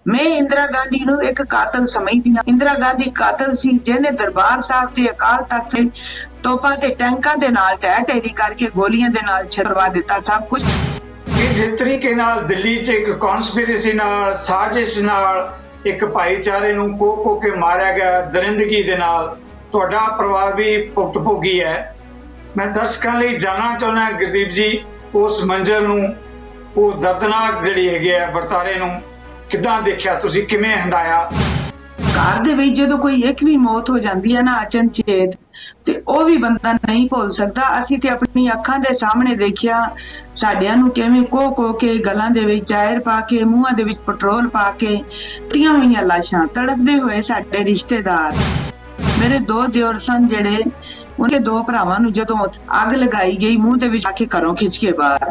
मैं इंदिरा गांधी ਨੂੰ ਇੱਕ ਕਾਤਲ ਸਮਝਦੀ ਹਾਂ। ਇੰदिरा गांधी ਕਾਤਲ ਸੀ ਜਿਹਨੇ ਦਰਬਾਰ ਸਾਹਿਬ ਤੇ ਅਕਾਲ ਤਖਤ ਤੇ ਤੋਪਾਂ ਤੇ ਟੈਂਕਾਂ ਦੇ ਨਾਲ ਢਹਿ ਢੇਰੀ ਕਰਕੇ ਗੋਲੀਆਂ ਦੇ ਨਾਲ ਛਡਵਾ ਦਿੱਤਾ ਸਭ ਕੁਝ। ਕਿ ਜਿਸ ਤਰੀਕੇ ਨਾਲ ਦਿੱਲੀ 'ਚ ਇੱਕ ਕਨਸਪੀਰੇਸੀ ਨਾਲ ਸਾਜ਼ਿਸ਼ ਨਾਲ ਇੱਕ ਭਾਈਚਾਰੇ ਨੂੰ ਕੋ ਕੇ ਮਾਰਿਆ ਗਿਆ ਦਰਿੰਦਗੀ ਦੇ ਨਾਲ, ਤੁਹਾਡਾ ਪਰਿਵਾਰ ਵੀ ਭੁਗਤ ਭੋਗੀ ਹੈ। ਮੈਂ ਦਰਸ਼ਕਾਂ ਲਈ ਜਾਣਨਾ ਚਾਹੁੰਦਾ ਗੁਰਦੀਪ ਜੀ, ਉਸ ਮੰਜ਼ਰ ਨੂੰ, ਉਹ ਦਰਦਨਾਕ ਜਿਹੜੀ ਹੈਗੀ ਹੈ ਵਰਤਾਰੇ ਨੂੰ ਕਿੱਦਾਂ ਦੇਖਿਆ ਤੁਸੀਂ, ਕਿਵੇਂ ਹੰਡਾਇਆ? ਘਰ ਦੇ ਵਿੱਚ ਜਦੋਂ ਕੋਈ ਇੱਕ ਵੀ ਮੌਤ ਹੋ ਜਾਂਦੀ ਹੈ ਨਾ ਅਚਨਚੇਤ, ਤੇ ਉਹ ਵੀ ਬੰਦਾ ਨਹੀਂ ਭੁੱਲ ਸਕਦਾ। ਅਸੀਂ ਤੇ ਆਪਣੀ ਅੱਖਾਂ ਦੇ ਸਾਹਮਣੇ ਦੇਖਿਆ ਸਾਡਿਆਂ ਨੂੰ ਕਿਵੇਂ ਕੋ ਕੇ ਗਲਾਂ ਦੇ ਵਿੱਚ ਜ਼ਾਹਿਰ ਪਾ ਕੇ, ਮੂੰਹਾਂ ਦੇ ਵਿੱਚ ਪੈਟਰੋਲ ਪਾ ਕੇ ਟੀਆਂ ਹੋਈਆਂ ਲਾਸ਼ਾਂ, ਤੜਪਦੇ ਹੋਏ ਸਾਡੇ ਰਿਸ਼ਤੇਦਾਰ। ਮੇਰੇ ਦੋ ਦਿਓਰ ਸਨ ਜਿਹੜੇ, ਉਹਨੇ ਦੋ ਭਰਾਵਾਂ ਨੂੰ ਜਦੋਂ ਅੱਗ ਲਗਾਈ ਗਈ ਮੂੰਹ ਦੇ ਵਿੱਚ ਆ ਕੇ ਘਰੋਂ ਖਿੱਚ ਕੇ ਬਾਹਰ,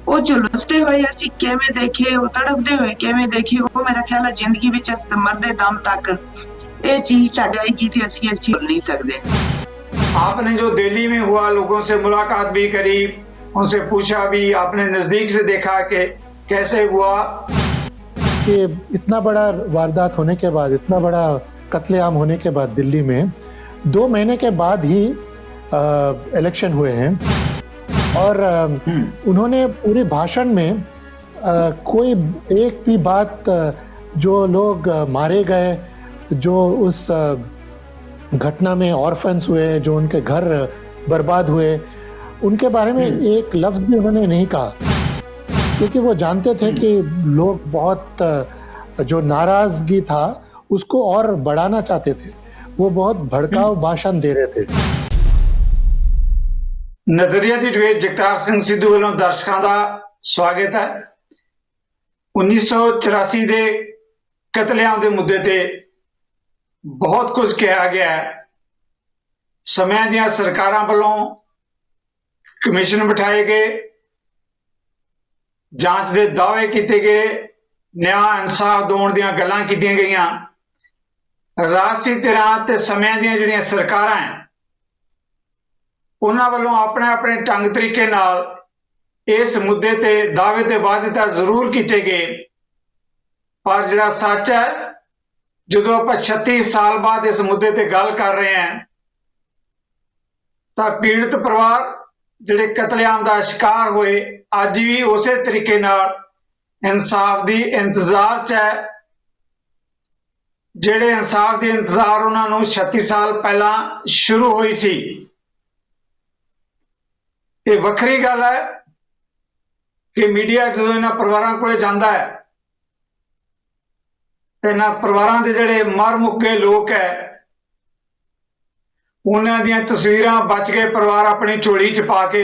ਉਹ ਝੁਲਸਦੇ ਹੋਏ ਅਸੀਂ ਕਿਵੇਂ ਦੇਖੇ, ਉਹ ਤੜਪਦੇ ਹੋਏ ਕਿਵੇਂ ਦੇਖੇ, ਉਹ ਮੇਰਾ ਖਿਆਲ ਹੈ ਜ਼ਿੰਦਗੀ ਵਿੱਚ ਮਰਦੇ ਦਮ ਤੱਕ ये चीज साढ़े की थी अच्छी अच्छी बोल नहीं सकते। आपने जो दिल्ली में हुआ, लोगों से मुलाकात भी करी, उनसे पूछा भी, आपने नजदीक से देखा कि कैसे हुआ? कि इतना बड़ा वारदात होने के बाद, इतना बड़ा कत्लेआम होने के बाद दिल्ली में 2 महीने के बाद ही इलेक्शन हुए हैं और उन्होंने पूरे भाषण में कोई एक भी बात, जो लोग मारे गए, जो उस घटना में ऑर्फन्स हुए, जो उनके घर बर्बाद हुए, उनके बारे में एक लफ्ज भी उन्होंने नहीं कहा, क्योंकि वो जानते थे कि लोग बहुत, जो नाराजगी था उसको और बढ़ाना चाहते थे, वो बहुत भड़काऊ भाषण दे रहे थे। नजरिया दी डिबेट जगतार सिंह सिद्धू वालों दर्शकों का स्वागत है। 1984 के कतलेआम के मुद्दे ते बहुत कुछ कहा गया है। समय दियां सरकारां वालों कमीशन बिठाए गए, जांच के दावे किए गए, न्याय इंसाफ दिवाउण दीयां गल्लां कीतियां गईयां। राजसी धिरां ते समय दियां जिहड़ियां सरकारां हैं उन्हां वालों अपने अपने ढंग तरीके नाल इस मुद्दे ते दावे ते वादे तां जरूर कीते गए, पर जिहड़ा सच है, ਜਦੋਂ ਆਪਾਂ 36 ਸਾਲ ਬਾਅਦ ਇਸ ਮੁੱਦੇ ਤੇ ਗੱਲ ਕਰ ਰਹੇ ਹਾਂ ਤਾਂ ਪੀੜਤ ਪਰਿਵਾਰ ਜਿਹੜੇ ਕਤਲੇਆਮ ਦਾ ਸ਼ਿਕਾਰ ਹੋਏ ਅੱਜ ਵੀ ਉਸੇ ਤਰੀਕੇ ਨਾਲ ਇਨਸਾਫ ਦੀ ਇੰਤਜ਼ਾਰ 'ਚ ਹੈ। ਜਿਹੜੇ ਇਨਸਾਫ ਦੀ ਇੰਤਜ਼ਾਰ ਉਹਨਾਂ ਨੂੰ 36 ਸਾਲ ਪਹਿਲਾਂ ਸ਼ੁਰੂ ਹੋਈ ਸੀ। ਇਹ ਵੱਖਰੀ ਗੱਲ ਹੈ ਕਿ ਮੀਡੀਆ ਜਦੋਂ ਇਹਨਾਂ ਪਰਿਵਾਰਾਂ ਕੋਲੇ ਜਾਂਦਾ ਹੈ ਤੇ ਨਾ ਪਰਿਵਾਰਾਂ ਦੇ ਜਿਹੜੇ ਮਰ ਮੁੱਕੇ ਲੋਕ ਹੈ ਉਹਨਾਂ ਦੀਆਂ ਤਸਵੀਰਾਂ ਬਚ ਕੇ ਪਰਿਵਾਰ ਆਪਣੀ ਝੋਲੀ 'ਚ ਪਾ ਕੇ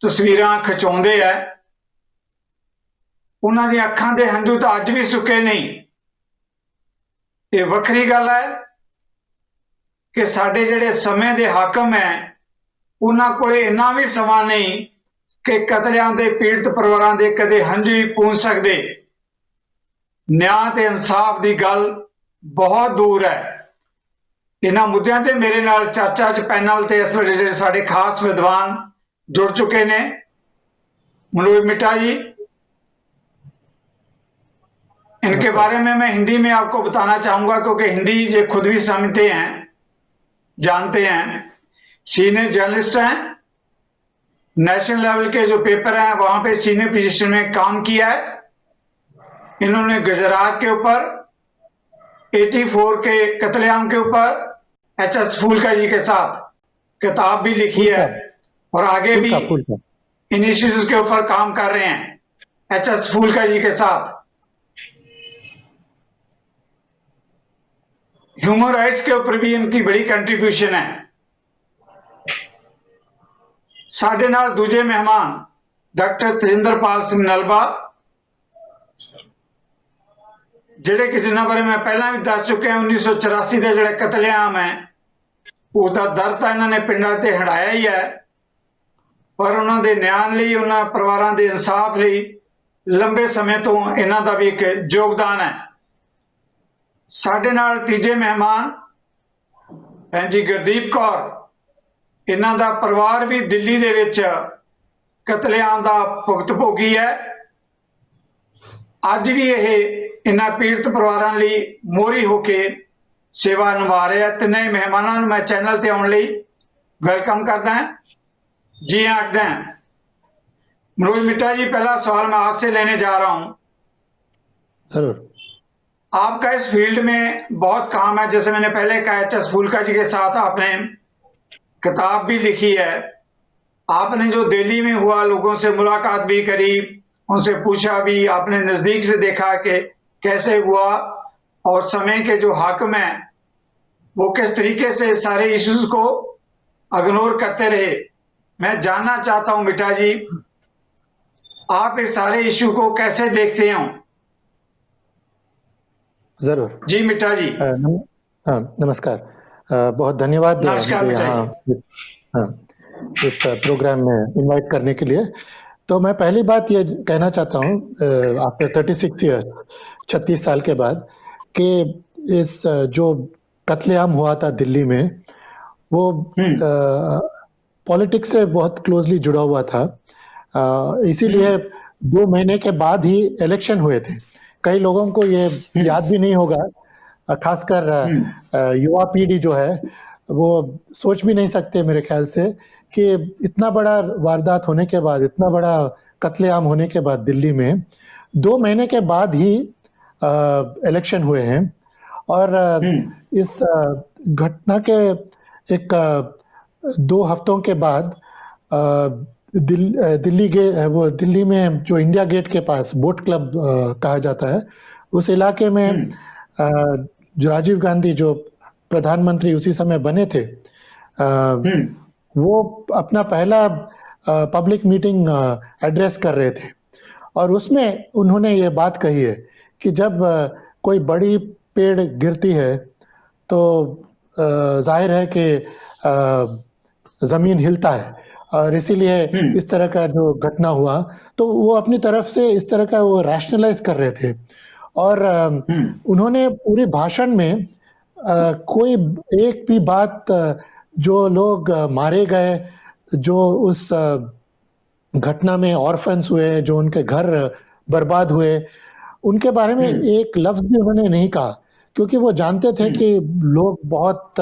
ਤਸਵੀਰਾਂ ਖਿਚਾਉਂਦੇ ਆ। ਉਹਨਾਂ ਦੀਆਂ ਅੱਖਾਂ ਦੇ ਹੰਝੂ ਤਾਂ ਅੱਜ ਵੀ ਸੁੱਕੇ ਨਹੀਂ। ਇਹ ਵੱਖਰੀ ਗੱਲ ਹੈ ਕਿ ਸਾਡੇ ਜਿਹੜੇ ਸਮੇਂ ਦੇ ਹਾਕਮ ਹੈ ਉਹਨਾਂ ਕੋਲੇ ਇੰਨਾ ਵੀ ਸਮਾਂ ਨਹੀਂ ਕਿ ਕਤਲੇਆਮ ਦੇ ਪੀੜਤ ਪਰਿਵਾਰਾਂ ਦੇ ਕਦੇ ਹੰਝੂ ਹੀ ਪੂੰਝ ਸਕਦੇ। न्याय ते इंसाफ की गल बहुत दूर है। इन्हां मुद्दों ते मेरे नाल चर्चा च पैनल ते इस वेले जिहड़े साडे खास विद्वान जुड़ चुके ने, मनोज मिट्टा जी, इनके बारे में मैं हिंदी में आपको बताना चाहूँगा क्योंकि हिंदी ये खुद भी समझते हैं, जानते हैं। सीनियर जर्नलिस्ट हैं, नेशनल लेवल के जो पेपर हैं वहाँ पे सीनियर पोजीशन में काम किया है। इन्होंने गुजरात के ऊपर, 84 के कत्लेआम के ऊपर HS फूलका जी के साथ किताब भी लिखी है और आगे भी इन इश्यूज के ऊपर काम कर रहे हैं HS फूलका जी के साथ। ह्यूमन राइट्स के ऊपर भी इनकी बड़ी कंट्रीब्यूशन है। साडे नाल दूजे मेहमान डॉक्टर तजिंदरपाल सिंह नलबा, ਜਿਹੜੇ कि जिन्होंने बारे मैं पहला भी दस चुके हैं। 1984 के जोड़े कतलेआम है उसका दर्द तो इन्होंने पिंडा से हटाया ही है, पर उन्होंने न्याय लिए, उन्होंने परिवारों के इंसाफ लिए लंबे समय तो इन्हों का भी एक योगदान है। साडे नाल तीजे मेहमान भैन जी गुरदीप कौर, इन्हों का परिवार भी दिल्ली दे विच कतलेआम का भुगत भोगी है। अज भी ये इन्हां पीड़ित परिवारां ਲਈ ਮੋਹਰੀ ਹੋ ਕੇ ਸੇਵਾ ਨਿਭਾ ਰਹੇ ਆ। ਤਿੰਨੇ ਮਹਿਮਾਨਾਂ ਨੂੰ ਮੈਂ ਚੈਨਲ ਤੇ ਆਉਣ ਲਈ वेलकम करता है, जी हाँ आखदा है। मनोज मिट्टा जी, पहला सवाल मैं आपसे लेने जा रहा हूं। जरूर। आपका इस फील्ड में बहुत काम है, जैसे मैंने पहले कहा, एच.एस. फुल्का जी के साथ आपने किताब भी लिखी है। आपने जो दिल्ली में हुआ, लोगों से मुलाकात भी करी, उनसे पूछा भी, आपने नजदीक से देखा कि कैसे हुआ और समय के जो हाकिम हैं वो किस तरीके से सारे इश्यूज को इग्नोर करते रहे। मैं जानना चाहता हूं मिट्टा जी, आप इस सारे इश्यू को कैसे देखते हो? जरूर जी मिट्टा जी। नमस्कार। बहुत धन्यवाद नमस्कार मुझे मिट्टा यहाँ इस प्रोग्राम में इनवाइट करने के लिए। तो मैं पहली बात ये कहना चाहता हूँ, आफ्टर 36 ईयर्स, 36 साल के बाद, कि इस जो कत्लेआम हुआ था दिल्ली में, वो पॉलिटिक्स से बहुत क्लोजली जुड़ा हुआ था। इसीलिए 2 महीने के बाद ही इलेक्शन हुए थे। कई लोगों को ये याद भी नहीं होगा, खासकर युवा पीढ़ी जो है वो सोच भी नहीं सकते मेरे ख्याल से कि इतना बड़ा वारदात होने के बाद, इतना बड़ा कत्लेआम होने के बाद दिल्ली में 2 महीने के बाद ही इलेक्शन हुए हैं। और इस घटना के एक 2 हफ्तों के बाद दिल्ली में जो इंडिया गेट के पास बोट क्लब कहा जाता है, उस इलाके में जो राजीव गांधी जो प्रधानमंत्री उसी समय बने थे, वो अपना पहला पब्लिक मीटिंग एड्रेस कर रहे थे। और उसमें उन्होंने ये बात कही है कि जब कोई बड़ी पेड़ गिरती है तो जाहिर है कि जमीन हिलता है, और इसीलिए इस तरह का जो घटना हुआ, तो वो अपनी तरफ से इस तरह का वो रैशनलाइज कर रहे थे। और उन्होंने पूरे भाषण में कोई एक भी बात, जो लोग मारे गए, जो उस घटना में ऑर्फन्स हुए, जो उनके घर बर्बाद हुए, उनके बारे में एक लफ्ज भी उन्होंने नहीं कहा, क्योंकि वो जानते थे कि लोग बहुत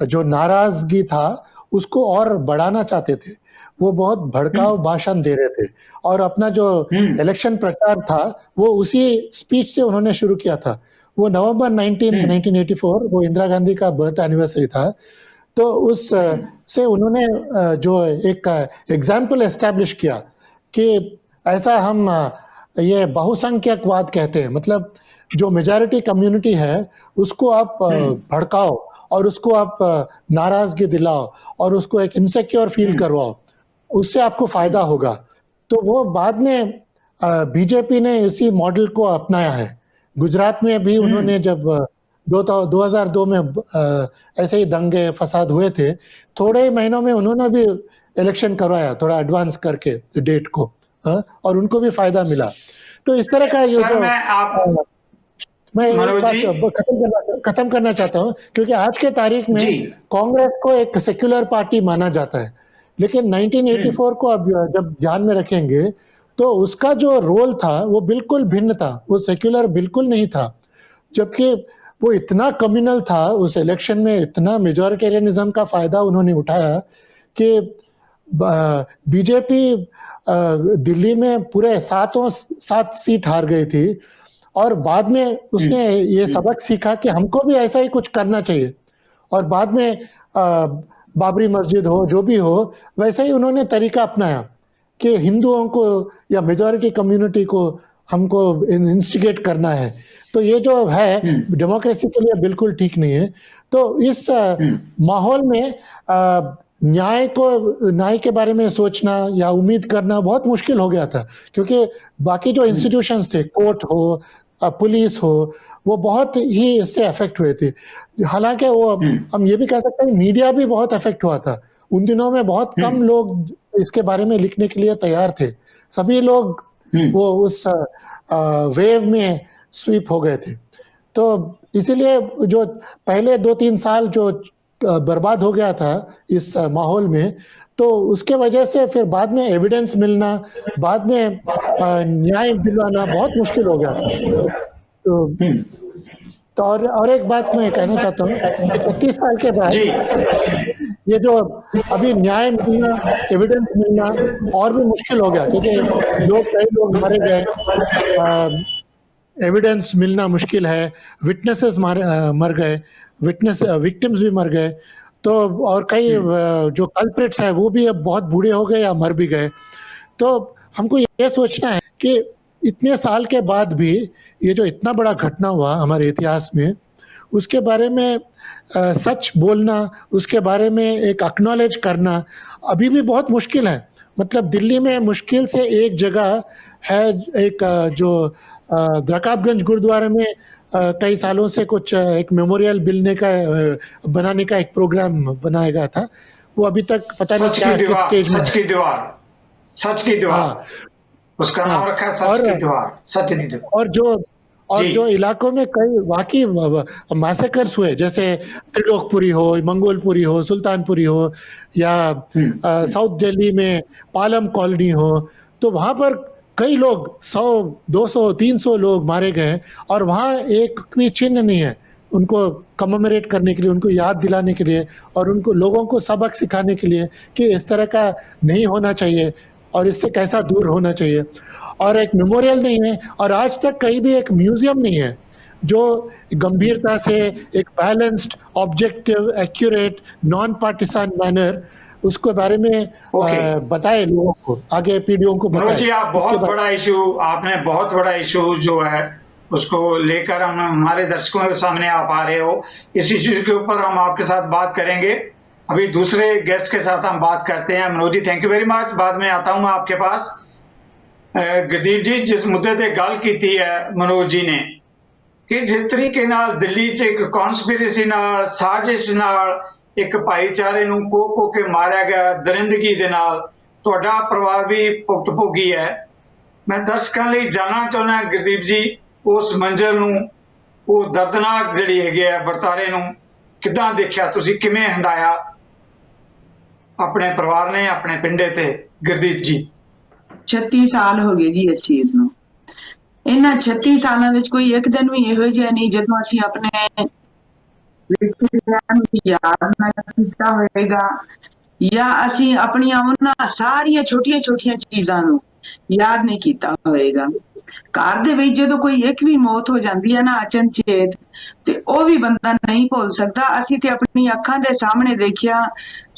जो नाराजगी था उसको और बढ़ाना चाहते थे। वो बहुत भड़काऊ भाषण दे रहे थे, और अपना जो इलेक्शन प्रचार था वो उसी स्पीच से उन्होंने शुरू किया था। वो नवंबर 1984, वो इंदिरा गांधी का बर्थ एनिवर्सरी था। तो उस से उन्होंने जो एक एग्जाम्पल एस्टैब्लिश किया कि ऐसा हम ये बहुसंख्यकवाद कहते हैं, मतलब जो मेजॉरिटी कम्युनिटी है उसको आप भड़काओ और उसको आप नाराजगी दिलाओ और उसको एक इनसिक्योर फील करवाओ, उससे आपको फायदा होगा। तो वो बाद में बीजेपी ने इसी मॉडल को अपनाया है। गुजरात में भी उन्होंने जब 2002 में ऐसे ही दंगे फसाद हुए थे, थोड़े ही महीनों में उन्होंने भी इलेक्शन करवाया, थोड़ा एडवांस करके डेट को, और उनको भी फायदा मिला। तो इस तरह का ये मैं एक बात खत्म करना चाहता हूँ, क्योंकि आज के तारीख में कांग्रेस को एक सेक्युलर पार्टी माना जाता है, लेकिन 1984 को अब जब ध्यान में रखेंगे तो उसका जो रोल था वो बिल्कुल भिन्न था। वो सेक्युलर बिल्कुल नहीं था, जबकि वो इतना कम्युनल था। उस इलेक्शन में इतना मेजॉरिटेरियनिज्म का फायदा उन्होंने उठाया कि बीजेपी दिल्ली में पूरे 7 सीट हार गई थी, और बाद में उसने ये सबक सीखा कि हमको भी ऐसा ही कुछ करना चाहिए। और बाद में बाबरी मस्जिद हो, जो भी हो, वैसे ही उन्होंने तरीका अपनाया कि हिंदुओं को या मेजॉरिटी कम्युनिटी को हमको इंस्टिगेट करना है। तो ये जो है डेमोक्रेसी के लिए बिल्कुल ठीक नहीं है। तो इस माहौल में न्याय के बारे में सोचना या उम्मीद करना बहुत मुश्किल हो गया था, क्योंकि बाकी जो इंस्टीट्यूशंस थे, कोर्ट हो, पुलिस हो, वो बहुत ही इससे अफेक्ट हुए थे। हालांकि वो हम ये भी कह सकते हैं मीडिया भी बहुत अफेक्ट हुआ था। उन दिनों में बहुत कम लोग इसके बारे में लिखने के लिए तैयार थे। सभी लोग वो उस वेव में स्वीप हो गए थे। तो इसीलिए जो पहले 2-3 साल जो बर्बाद हो गया था इस माहौल में, तो उसके वजह से फिर बाद में एविडेंस मिलना, बाद में न्याय दिलवाना बहुत मुश्किल हो गया था। तो और एक बात मैं कहना चाहता हूँ, 36 साल के बाद जी ये जो अभी न्याय मिलना, एविडेंस मिलना और भी मुश्किल हो गया, क्योंकि कई लोग मारे गए, एविडेंस मिलना मुश्किल है, विटनेसेस मर गए, विक्टिम्स भी मर गए, तो और कई जो कल्प्रिट्स है वो भी अब बहुत बूढ़े हो गए या मर भी गए। तो हमको ये सोचना है कि इतने साल के बाद भी ये जो इतना बड़ा घटना हुआ हमारे इतिहास में, उसके बारे में सच बोलना, उसके बारे में एक एक्नॉलेज करना अभी भी बहुत मुश्किल है। मतलब दिल्ली में मुश्किल से एक जगह है, एक जो रकाबगंज गुरुद्वारे में कई सालों से कुछ एक मेमोरियल बनाने का एक प्रोग्राम बनाया गया था, वो अभी तक पता नहीं क्या किस स्टेज में। सच की दीवार, सच की दीवार, हाँ, उसका नाम रखा है सच की दीवार, सच की दीवार। और जो इलाकों में कई वाकई मैसेकर्स हुए, जैसे त्रिलोकपुरी हो, मंगोलपुरी हो, सुल्तानपुरी हो, या साउथ दिल्ली में पालम कॉलोनी हो, तो वहां पर कई लोग 100, 200, 300 लोग मारे गए, और वहां एक भी चिन्ह नहीं है उनको कमेमोरेट करने के लिए, उनको याद दिलाने के लिए, और उनको लोगों को सबक सिखाने के लिए कि इस तरह का नहीं होना चाहिए और इससे कैसा दूर होना चाहिए। और एक मेमोरियल नहीं है, और आज तक कहीं भी एक म्यूजियम नहीं है जो गंभीरता से एक balanced, objective, accurate, non partisan manner उसके बारे में बताए लोगों को, आगे पीढ़ियों को बताए। जी, आप आपने बहुत बड़ा इशू जो है उसको लेकर हम हमारे दर्शकों के सामने आप आ रहे हो। इस इशू के ऊपर हम आपके साथ बात करेंगे। अभी दूसरे गेस्ट के साथ हम बात करते हैं। Manoj ji, thank you very much. बाद में आता हूं मैं आपके पास। गुरदीप जी, जिस मुद्दे ते गल की है मनोज जी ने कि जिस तरीके नाल दिल्ली च एक कॉन्स्पिरेसी नाल, साजिश नाल एक भाईचारे नूं को के मारिया गया, दरिंदगी दे नाल तुहाडा परिवार भी भुगत भोगी है। मैं दर्शकों लिए जानना चाहुंदा गुरदीप जी, उस मंजर नूं, वो दर्दनाक जिहड़ी हैगी है वरतारे नूं किदां देखिया, तुसीं किवें हंडाया अपने परिवार ने, अपने पिंडे ते? गुरदीप जी, 36 साल हो गए जी इस चीज ਨੂੰ। ਇਹਨਾਂ 36 ਸਾਲਾਂ ਵਿੱਚ ਕੋਈ ਇੱਕ ਦਿਨ ਵੀ ਇਹੋ ਜਿਹਾ ਨਹੀਂ ਜਦੋਂ ਅਸੀਂ ਆਪਣੇ ਰਿਸ਼ਤੇਦਾਰਾਂ ਨੂੰ ਯਾਦ ਨਾ ਕੀਤਾ ਹੋਵੇਗਾ, ਜਾਂ ਅਸੀਂ ਆਪਣੀਆਂ ਉਹਨਾਂ ਸਾਰੀਆਂ ਛੋਟੀਆਂ-ਛੋਟੀਆਂ ਚੀਜ਼ਾਂ ਨੂੰ ਯਾਦ ਨਹੀਂ ਕੀਤਾ ਹੋਵੇਗਾ। ਘਰ ਦੇ ਵਿੱਚ ਜਦੋਂ ਕੋਈ ਇੱਕ ਵੀ ਮੌਤ ਹੋ ਜਾਂਦੀ ਹੈ ਨਾ ਅਚਨਚੇਤ, ਤੇ ਉਹ ਵੀ ਬੰਦਾ ਨਹੀਂ ਭੁੱਲ ਸਕਦਾ। ਅਸੀਂ ਤੇ ਆਪਣੀ ਅੱਖਾਂ ਦੇ ਸਾਹਮਣੇ ਦੇਖਿਆ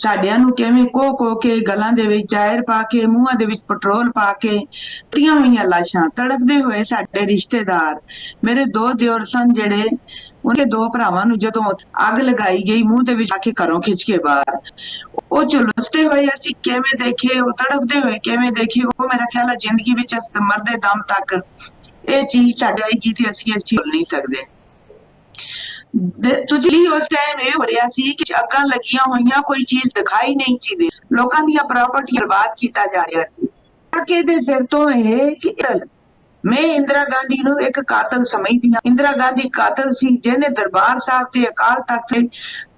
ਸਾਡਿਆਂ ਨੂੰ ਕਿਵੇਂ ਕੋ ਕੇ ਗਲਾਂ ਦੇ ਵਿੱਚ ਟਾਇਰ ਪਾ ਕੇ, ਮੂੰਹਾਂ ਦੇ ਵਿੱਚ ਪੈਟਰੋਲ ਪਾ ਕੇ ਟੀਆਂ ਹੋਈਆਂ ਲਾਸ਼ਾਂ, ਤੜਫਦੇ ਹੋਏ ਸਾਡੇ ਰਿਸ਼ਤੇਦਾਰ। ਮੇਰੇ 2 ਦਿਓਰ ਸਨ ਜਿਹੜੇ, ਉਹਦੇ 2 ਭਰਾਵਾਂ ਨੂੰ ਜਦੋਂ ਅੱਗ ਲਗਾਈ ਗਈ ਮੂੰਹ ਦੇ ਵਿੱਚ ਆ ਕੇ ਘਰੋਂ ਖਿੱਚ ਕੇ ਬਾਹਰ, ਉਹ ਝੁਲਸਦੇ ਹੋਏ ਅਸੀਂ ਕਿਵੇਂ ਦੇਖੇ, ਉਹ ਤੜਫਦੇ ਹੋਏ ਕਿਵੇਂ ਦੇਖੇ, ਉਹ ਮੇਰਾ ਖਿਆਲ ਹੈ ਜ਼ਿੰਦਗੀ ਵਿੱਚ ਮਰਦੇ ਦਮ ਤੱਕ ਇਹ ਚੀਜ਼ ਸਾਡੇ ਆਏਗੀ ਤੇ ਅਸੀਂ ਇਹ ਚੀਜ਼ ਭੁੱਲ ਨਹੀਂ ਸਕਦੇ। ਤੁਸੀਂ ਉਸ ਟਾਈਮ ਇਹ ਹੋ ਰਿਹਾ ਸੀ ਕਿ ਅੱਗਾਂ ਲੱਗੀਆਂ ਹੋਈਆਂ, ਕੋਈ ਚੀਜ਼ ਦਿਖਾਈ ਨਹੀਂ ਸੀ ਦੇ, ਲੋਕਾਂ ਦੀਆਂ ਪ੍ਰਾਪਰਟੀ ਬਰਬਾਦ ਕੀਤਾ ਜਾ ਰਿਹਾ ਸੀ। ਕਿ ਦੇ ਸਿਰ ਤੋਂ ਇਹ ਕਿ मैं इंदिरा गांधी ਨੂੰ ਇੱਕ ਕਾਤਲ ਸਮਝਦੀ ਹਾਂ। ਇੰਦਰਾ ਗਾਂਧੀ ਕਾਤਲ ਸੀ ਜਿਹਨੇ ਦਰਬਾਰ ਸਾਹਿਬ ਤੇ ਅਕਾਲ ਤਖਤ ਤੇ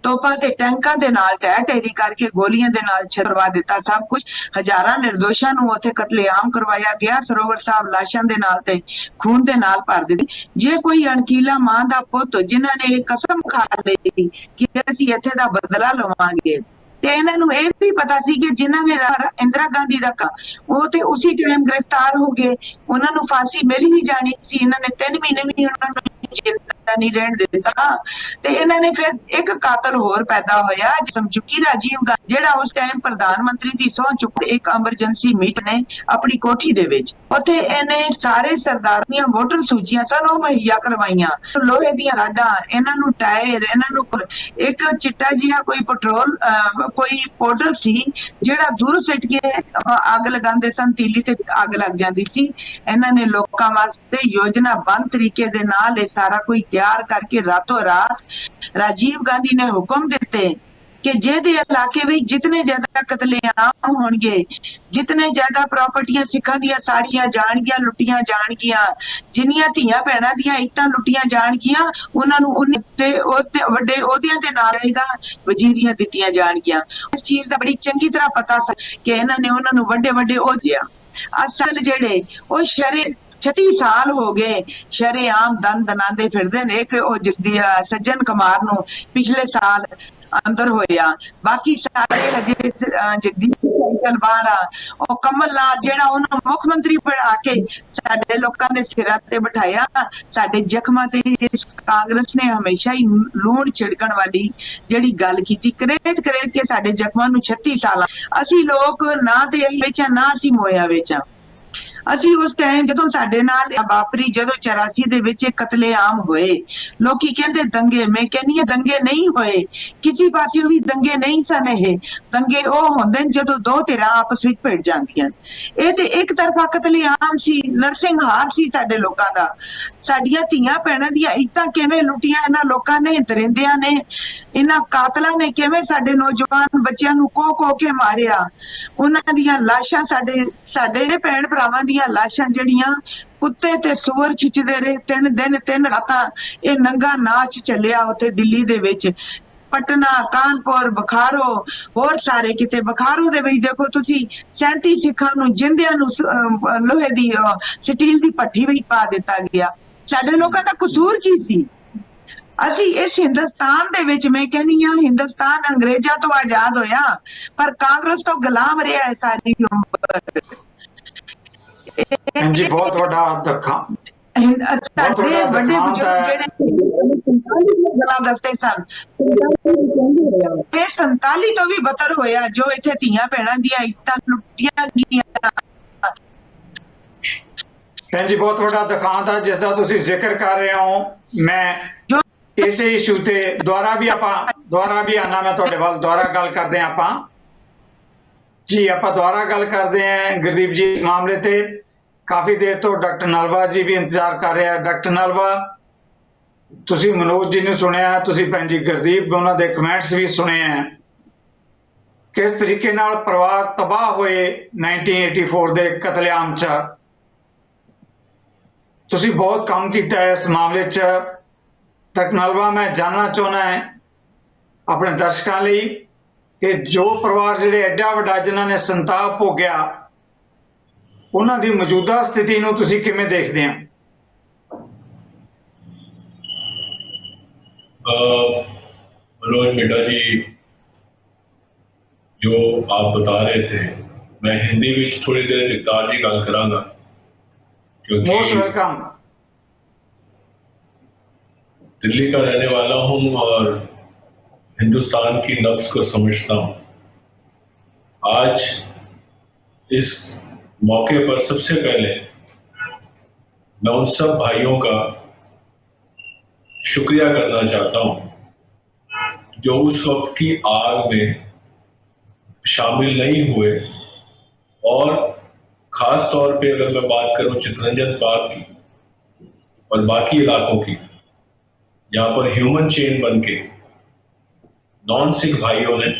ਤੋਪਾਂ ਤੇ ਟੈਂਕਾਂ ਦੇ ਨਾਲ ਢਹਿ ਕਰਕੇ ਗੋਲੀਆਂ ਦੇ ਨਾਲ ਛਡਵਾ ਦਿੱਤਾ ਸਭ ਕੁਝ। ਹਜ਼ਾਰਾਂ ਨਿਰਦੋਸ਼ਾਂ ਨੂੰ ਉੱਥੇ ਕਤਲੇਆਮ ਕਰਵਾਇਆ ਗਿਆ। ਸਰੋਵਰ ਸਾਹਿਬ ਲਾਸ਼ਾਂ ਦੇ ਨਾਲ ਤੇ ਖੂਨ ਦੇ ਨਾਲ ਭਰ ਦਿੱਤੀ। ਜੇ ਕੋਈ ਅਣਖੀਲਾ ਮਾਂ ਦਾ ਪੁੱਤ ਜਿਨ੍ਹਾਂ ਨੇ ਕਸਮ ਖਾ ਲਈ ਕਿ ਅਸੀਂ ਇੱਥੇ ਦਾ ਬਦਲਾ ਲਵਾਂਗੇ, ਤੇ ਇਹਨਾਂ ਨੂੰ ਇਹ ਵੀ ਪਤਾ ਸੀ ਕਿ ਜਿਨ੍ਹਾਂ ਨੇ ਇੰਦਰਾ ਗਾਂਧੀ ਦਾ ਉਹ ਤੇ ਉਸੇ ਟਾਈਮ ਗ੍ਰਿਫਤਾਰ ਹੋ ਗਏ, ਉਹਨਾਂ ਨੂੰ ਫਾਂਸੀ ਮਿਲ ਹੀ ਜਾਣੀ ਸੀ। ਇਹਨਾਂ ਨੇ 3 ਮਹੀਨੇ ਵੀ ਉਹਨਾਂ ਨੂੰ ਜਿੰਦਾ ਨਹੀਂ ਰਹਿਣ ਦਿੱਤਾ। ਤੇ ਇਹਨਾਂ ਨੇ ਫਿਰ ਇੱਕ ਕਾਤਲ ਹੋਰ ਪੈਦਾ ਹੋਇਆ ਸਮਝੁਕੀ ਰਾਜੀਵ ਗਾਂਧੀ, ਜਿਹੜਾ ਉਸ ਟਾਈਮ ਪ੍ਰਧਾਨ ਮੰਤਰੀ ਦੀ ਸਹੁੰ ਚੁੱਕ ਇੱਕ ਐਮਰਜੈਂਸੀ ਮੀਟ ਨੇ ਆਪਣੀ ਕੋਠੀ ਦੇ ਵਿੱਚ, ਉੱਥੇ ਇਹਨੇ ਸਾਰੇ ਸਰਦਾਰਾਂ ਦੀਆਂ ਵੋਟਰ ਸੂਚੀਆਂ ਸਨ ਉਹ ਮੁਹੱਈਆ ਕਰਵਾਈਆਂ, ਲੋਹੇ ਦੀਆਂ ਰਾਡਾਂ, ਇਹਨਾਂ ਨੂੰ ਟਾਇਰ, ਇਹਨਾਂ ਨੂੰ ਇੱਕ ਚਿੱਟਾ ਜਿਹਾ ਕੋਈ ਪੈਟਰੋਲ ਕੋਈ ਪਾਊਡਰ ਸੀ ਜਿਹੜਾ ਦੂਰ ਸਿੱਟ ਕੇ ਅੱਗ ਲਗਾਉਂਦੇ ਸਨ, ਤੀਲੀ ਤੇ ਅੱਗ ਲੱਗ ਜਾਂਦੀ ਸੀ। ਇਹਨਾਂ ਨੇ ਲੋਕਾਂ ਵਾਸਤੇ ਯੋਜਨਾਬੰਦ ਤਰੀਕੇ ਦੇ ਨਾਲ ਇਹ ਸਾਰਾ ਕੋਈ ਤਿਆਰ ਕਰਕੇ ਰਾਤੋਂ ਰਾਤ ਰਾਜੀਵ ਗਾਂਧੀ ਨੇ ਹੁਕਮ ਦਿੱਤੇ कि ਜਿਹਦੇ ਇਲਾਕੇ ਵਿੱਚ ਜਿਤਨੇ ਜ਼ਿਆਦਾ ਕਤਲੇਆਮ ਹੋਣਗੇ, ਜਿਤਨੇ ਜ਼ਿਆਦਾ ਪ੍ਰਾਪਰਟੀਆਂ ਸਿੱਖਾਂ ਦੀਆਂ ਸਾੜੀਆਂ ਜਾਣਗੀਆਂ, ਲੁੱਟੀਆਂ ਜਾਣਗੀਆਂ, ਜਿੰਨੀਆਂ ਧੀਆਂ ਭੈਣਾਂ ਦੀਆਂ ਇੱਟਾਂ ਲੁੱਟੀਆਂ ਜਾਣਗੀਆਂ, ਉਹਨਾਂ ਨੂੰ ਵੱਡੇ ਅਹੁਦਿਆਂ ਦੇ ਨਾਲ ਰਹੇਗਾ, ਵਜ਼ੀਰੀਆਂ ਦਿੱਤੀਆਂ ਜਾਣਗੀਆਂ। ਇਸ ਚੀਜ਼ ਦਾ ਬੜੀ ਚੰਗੀ ਤਰ੍ਹਾਂ ਪਤਾ ਸੀ ਕਿ ਇਹਨਾਂ ਨੇ ਉਹਨਾਂ ਨੂੰ ਵੱਡੇ ਅਹੁਦੇ ਆ। ਅਸਲ ਜਿਹੜੇ ਉਹ 36 ਸਾਲ ਹੋ ਗਏ ਸ਼ਰੇਆਮ ਦੰਦ ਦਨਾਦੇ ਫਿਰਦੇ ਨੇ। ਇੱਕ ਉਹ ਸੱਜਣ ਕੁਮਾਰ ਨੂੰ ਪਿਛਲੇ ਸਾਲ ਅੰਦਰ ਹੋਇਆ, ਬਾਕੀ ਸਾਰੇ ਹਜੇ ਜਗਦੀਪ ਸਿੰਘ ਬਾਹਰ ਆ। ਉਹ ਕਮਲ ਨਾਥ ਜਿਹੜਾ ਉਹਨੂੰ ਮੁੱਖ ਮੰਤਰੀ ਬਣਾ ਕੇ ਸਾਡੇ ਲੋਕਾਂ ਦੇ ਸਿਰਾਂ ਤੇ ਬਿਠਾਇਆ, ਸਾਡੇ ਜ਼ਖਮਾਂ ਤੇ ਕਾਂਗਰਸ ਨੇ ਹਮੇਸ਼ਾ ਹੀ ਲੂਣ ਛਿੜਕਣ ਵਾਲੀ ਜਿਹੜੀ ਗੱਲ ਕੀਤੀ, ਕਰੇਟ ਕੇ ਸਾਡੇ ਜ਼ਖਮਾਂ ਨੂੰ 36 ਸਾਲਾਂ। ਅਸੀਂ ਲੋਕ ਨਾ ਤੇ ਅਸੀਂ ਵੇਚਾਂ ਨਾ ਅਸੀਂ ਮੋਇਆ ਵੇਚਾਂ। ਅਸੀਂ ਉਸ ਟਾਈਮ ਜਦੋਂ ਸਾਡੇ ਨਾਲ ਵਾਪਰੀ, ਜਦੋਂ 84 ਦੇ ਵਿੱਚ ਕਤਲੇਆਮ ਹੋਏ, ਲੋਕੀ ਕਹਿੰਦੇ ਦੰਗੇ, ਮੈਂ ਕਹਿੰਦੀ ਹਾਂ ਦੰਗੇ ਨਹੀਂ ਹੋਏ, ਕਿਸੇ ਪਾਸਿਓਂ ਵੀ ਦੰਗੇ ਨਹੀਂ ਸਨ। ਇਹ ਦੰਗੇ ਉਹ ਹੁੰਦੇ ਨੇ ਜਦੋਂ ਦੋ ਧਿਰਾਂ ਆਪਸ ਵਿੱਚ ਭਿੜ ਜਾਂਦੀਆਂ। ਇਹ ਤੇ ਇੱਕ ਤਰਫਾ ਕਤਲੇਆਮ ਸੀ, ਨਰਸਿੰਘਹਾਰ ਸੀ ਸਾਡੇ ਲੋਕਾਂ ਦਾ। ਸਾਡੀਆਂ ਧੀਆਂ ਭੈਣਾਂ ਦੀਆਂ ਇੱਜ਼ਤਾਂ ਕਿਵੇਂ ਲੁੱਟੀਆਂ ਇਹਨਾਂ ਲੋਕਾਂ ਨੇ, ਦਰਿੰਦਿਆਂ ਨੇ, ਇਹਨਾਂ ਕਾਤਲਾਂ ਨੇ ਕਿਵੇਂ ਸਾਡੇ ਨੌਜਵਾਨ ਬੱਚਿਆਂ ਨੂੰ ਕੋਹ ਕੇ ਮਾਰਿਆ। ਉਹਨਾਂ ਦੀਆਂ ਲਾਸ਼ਾਂ ਸਾਡੇ ਭੈਣ ਭਰਾਵਾਂ ਦੀਆਂ ਲਾਸ਼ਾਂ ਜਿਹੜੀਆਂ ਕੁੱਤੇ ਤੇ ਸੂਰ ਖਿੱਚਦੇ ਰਹੇ 3 ਦਿਨ 3 ਰਾਤਾਂ। ਇਹ ਨੰਗਾ ਨਾਚ ਚੱਲਿਆ ਉੱਥੇ ਦਿੱਲੀ ਦੇ ਵਿੱਚ, ਪਟਨਾ, ਕਾਨਪੁਰ, ਬਖਾਰੋ, ਹੋਰ ਸਾਰੇ ਕਿਤੇ। ਬਖਾਰੋ ਦੇ ਵਿੱਚ ਦੇਖੋ ਤੁਸੀਂ 37 ਸਿੱਖਾਂ ਨੂੰ ਜਿੰਦਿਆਂ ਨੂੰ ਲੋਹੇ ਦੀ ਸਟੀਲ ਦੀ ਭੱਠੀ ਵਿੱਚ ਪਾ ਦਿੱਤਾ ਗਿਆ। ਸਾਡੇ ਲੋਕਾਂ ਦਾ ਕਸੂਰ ਕੀ ਸੀ? ਅਸੀਂ ਇਸ ਹਿੰਦੁਸਤਾਨ ਦੇ ਵਿੱਚ, ਮੈਂ ਕਹਿੰਦੀ ਹਾਂ ਹਿੰਦੁਸਤਾਨ ਅੰਗਰੇਜ਼ਾਂ ਤੋਂ ਆਜ਼ਾਦ ਹੋਇਆ ਪਰ ਕਾਂਗਰਸ ਤੋਂ ਗੁਲਾਮ ਰਿਹਾ ਹੈ ਸਾਰੀ ਉਮਰ। ਜੀ ਬਹੁਤ ਵੱਡਾ ਧੱਕਾ, ਸਾਡੇ ਵੱਡੇ ਬਜ਼ੁਰਗ ਜਿਹੜੇ ਗੱਲਾਂ ਦੱਸਦੇ ਸਨ, ਇਹ 47 ਤੋਂ ਵੀ ਬਦਤਰ ਹੋਇਆ ਜੋ ਇੱਥੇ ਧੀਆਂ ਭੈਣਾਂ ਦੀਆਂ ਇੱਜ਼ਤਾਂ ਲੁੱਟੀਆਂ ਗਈਆਂ। ਭੈਣ ਜੀ ਬਹੁਤ ਵੱਡਾ ਦੁਖਾਂਤ ਹੈ ਜਿਸ ਦਾ ਤੁਸੀਂ ਜ਼ਿਕਰ ਕਰ ਰਹੇ ਹੋ। ਮੈਂ ਇਸੇ ਇਸ਼ੂ ਤੇ ਦੁਆਰਾ ਵੀ ਆਣਾ, ਮੈਂ ਤੁਹਾਡੇ ਵੱਲ ਦੁਆਰਾ ਗੱਲ ਕਰਦੇ ਹਾਂ ਆਪਾਂ ਜੀ। ਆਪਾਂ ਦੁਆਰਾ ਗੱਲ ਕਰਦੇ ਹਾਂ ਗੁਰਦੀਪ ਜੀ ਮਾਮਲੇ ਤੇ। ਕਾਫੀ ਦੇਰ ਤੋਂ ਡਾਕਟਰ ਨਲਵਾ ਜੀ ਵੀ ਇੰਤਜ਼ਾਰ ਕਰ ਰਿਹਾ। ਡਾਕਟਰ ਨਲਵਾ, ਤੁਸੀਂ ਮਨੋਜ ਜੀ ਨੂੰ ਸੁਣਿਆ, ਤੁਸੀਂ ਭੈਣ ਜੀ ਗੁਰਦੀਪ ਉਹਨਾਂ ਦੇ ਕਮੈਂਟਸ ਵੀ ਸੁਣੇ ਹੈ। ਕਿਸ ਤਰੀਕੇ ਨਾਲ ਪਰਿਵਾਰ ਤਬਾਹ ਹੋਏ 1984 ਦੇ ਕਤਲੇਆਮ 'ਚ। ਤੁਸੀਂ ਬਹੁਤ ਕੰਮ ਕੀਤਾ ਹੈ ਇਸ ਮਾਮਲੇ 'ਚ। ਡਾਕਟਰ ਨਲਵਾ, ਮੈਂ ਜਾਣਨਾ ਚਾਹੁੰਦਾ ਹੈ ਆਪਣੇ ਦਰਸ਼ਕਾਂ ਲਈ ਕਿ ਜੋ ਪਰਿਵਾਰ ਜਿਹੜੇ ਐਡਾ ਵੱਡਾ ਜਿਨ੍ਹਾਂ ਨੇ ਸੰਤਾਪ ਭੋਗਿਆ, ਉਹਨਾਂ ਦੀ ਮੌਜੂਦਾ ਸਥਿਤੀ ਨੂੰ ਤੁਸੀਂ ਕਿਵੇਂ ਦੇਖਦੇ ਹੋ? मनोज मिड्डा जी, जो आप बता रहे थे, मैं हिंदी में थोड़ी देर जगतार जी गल करांगा क्योंकि मोस्ट वेलकम। दिल्ली का रहने वाला हूं और हिंदुस्तान की नब्ज को समझता हूं। आज इस मौके पर सबसे पहले मैं उन सब भाइयों का शुक्रिया करना चाहता हूं जो उस वक्त की आग में शामिल नहीं हुए। और ख़ास तौर पे अगर मैं बात करूं चितरंजन पार्क की और बाकी इलाकों की, जहाँ पर ह्यूमन चेन बन के नॉन सिख भाइयों ने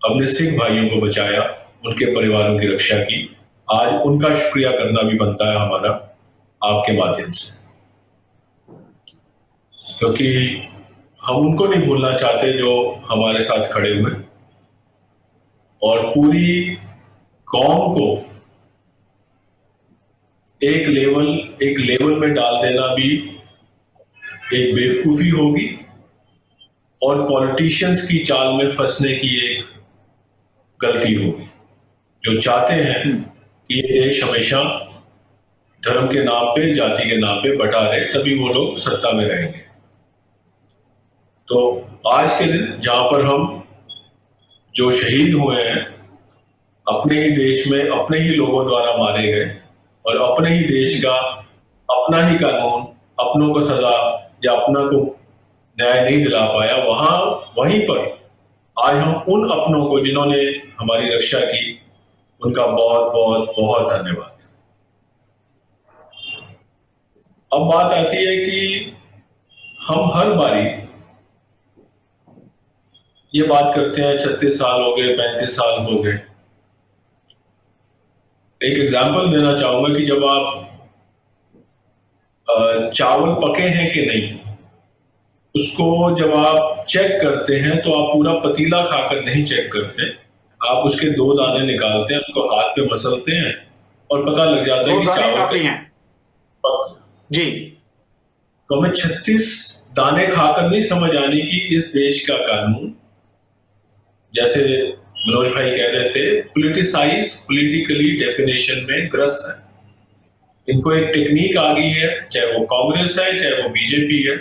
अपने सिख भाइयों को बचाया, उनके परिवारों की रक्षा की। आज उनका शुक्रिया करना भी बनता है हमारा आपके माध्यम से, क्योंकि हम उनको नहीं भूलना चाहते जो हमारे साथ खड़े हुए। और पूरी कौम को एक लेवल में डाल देना भी एक बेवकूफ़ी होगी और पॉलिटिशियंस की चाल में फंसने की एक गलती होगी। जो चाहते हैं कि ये देश हमेशा धर्म के नाम पे, जाति के नाम पे बटा रहे, तभी वो लोग सत्ता में रहेंगे। तो आज के दिन जहाँ पर हम जो शहीद हुए हैं, अपने ही देश में अपने ही लोगों द्वारा मारे गए और अपने ही देश का अपना ही कानून अपनों को सजा या अपना को न्याय नहीं दिला पाया, वहीं पर आज हम उन अपनों को जिन्होंने हमारी रक्षा की, उनका बहुत बहुत बहुत धन्यवाद। अब बात आती है कि हम हर बारी ये बात करते हैं 36 साल हो गए, 35 साल हो गए। एक एग्जाम्पल देना चाहूंगा कि जब आप चावल पके हैं कि नहीं, उसको जब आप चेक करते हैं तो आप पूरा पतीला खाकर नहीं चेक करते, आप उसके 2 दाने निकालते हैं, उसको हाथ पे मसलते हैं और पता लग जाता है कि चावल पक गया। जी तो हमें 36 दाने खाकर नहीं समझ आने की इस देश का कानून, जैसे मनोज भाई कह रहे थे, पॉलिटिसाइज, पॉलिटिकली डेफिनेशन में ग्रस्त है। इनको एक टेक्निक आ गई है, चाहे वो कांग्रेस है चाहे वो बीजेपी है,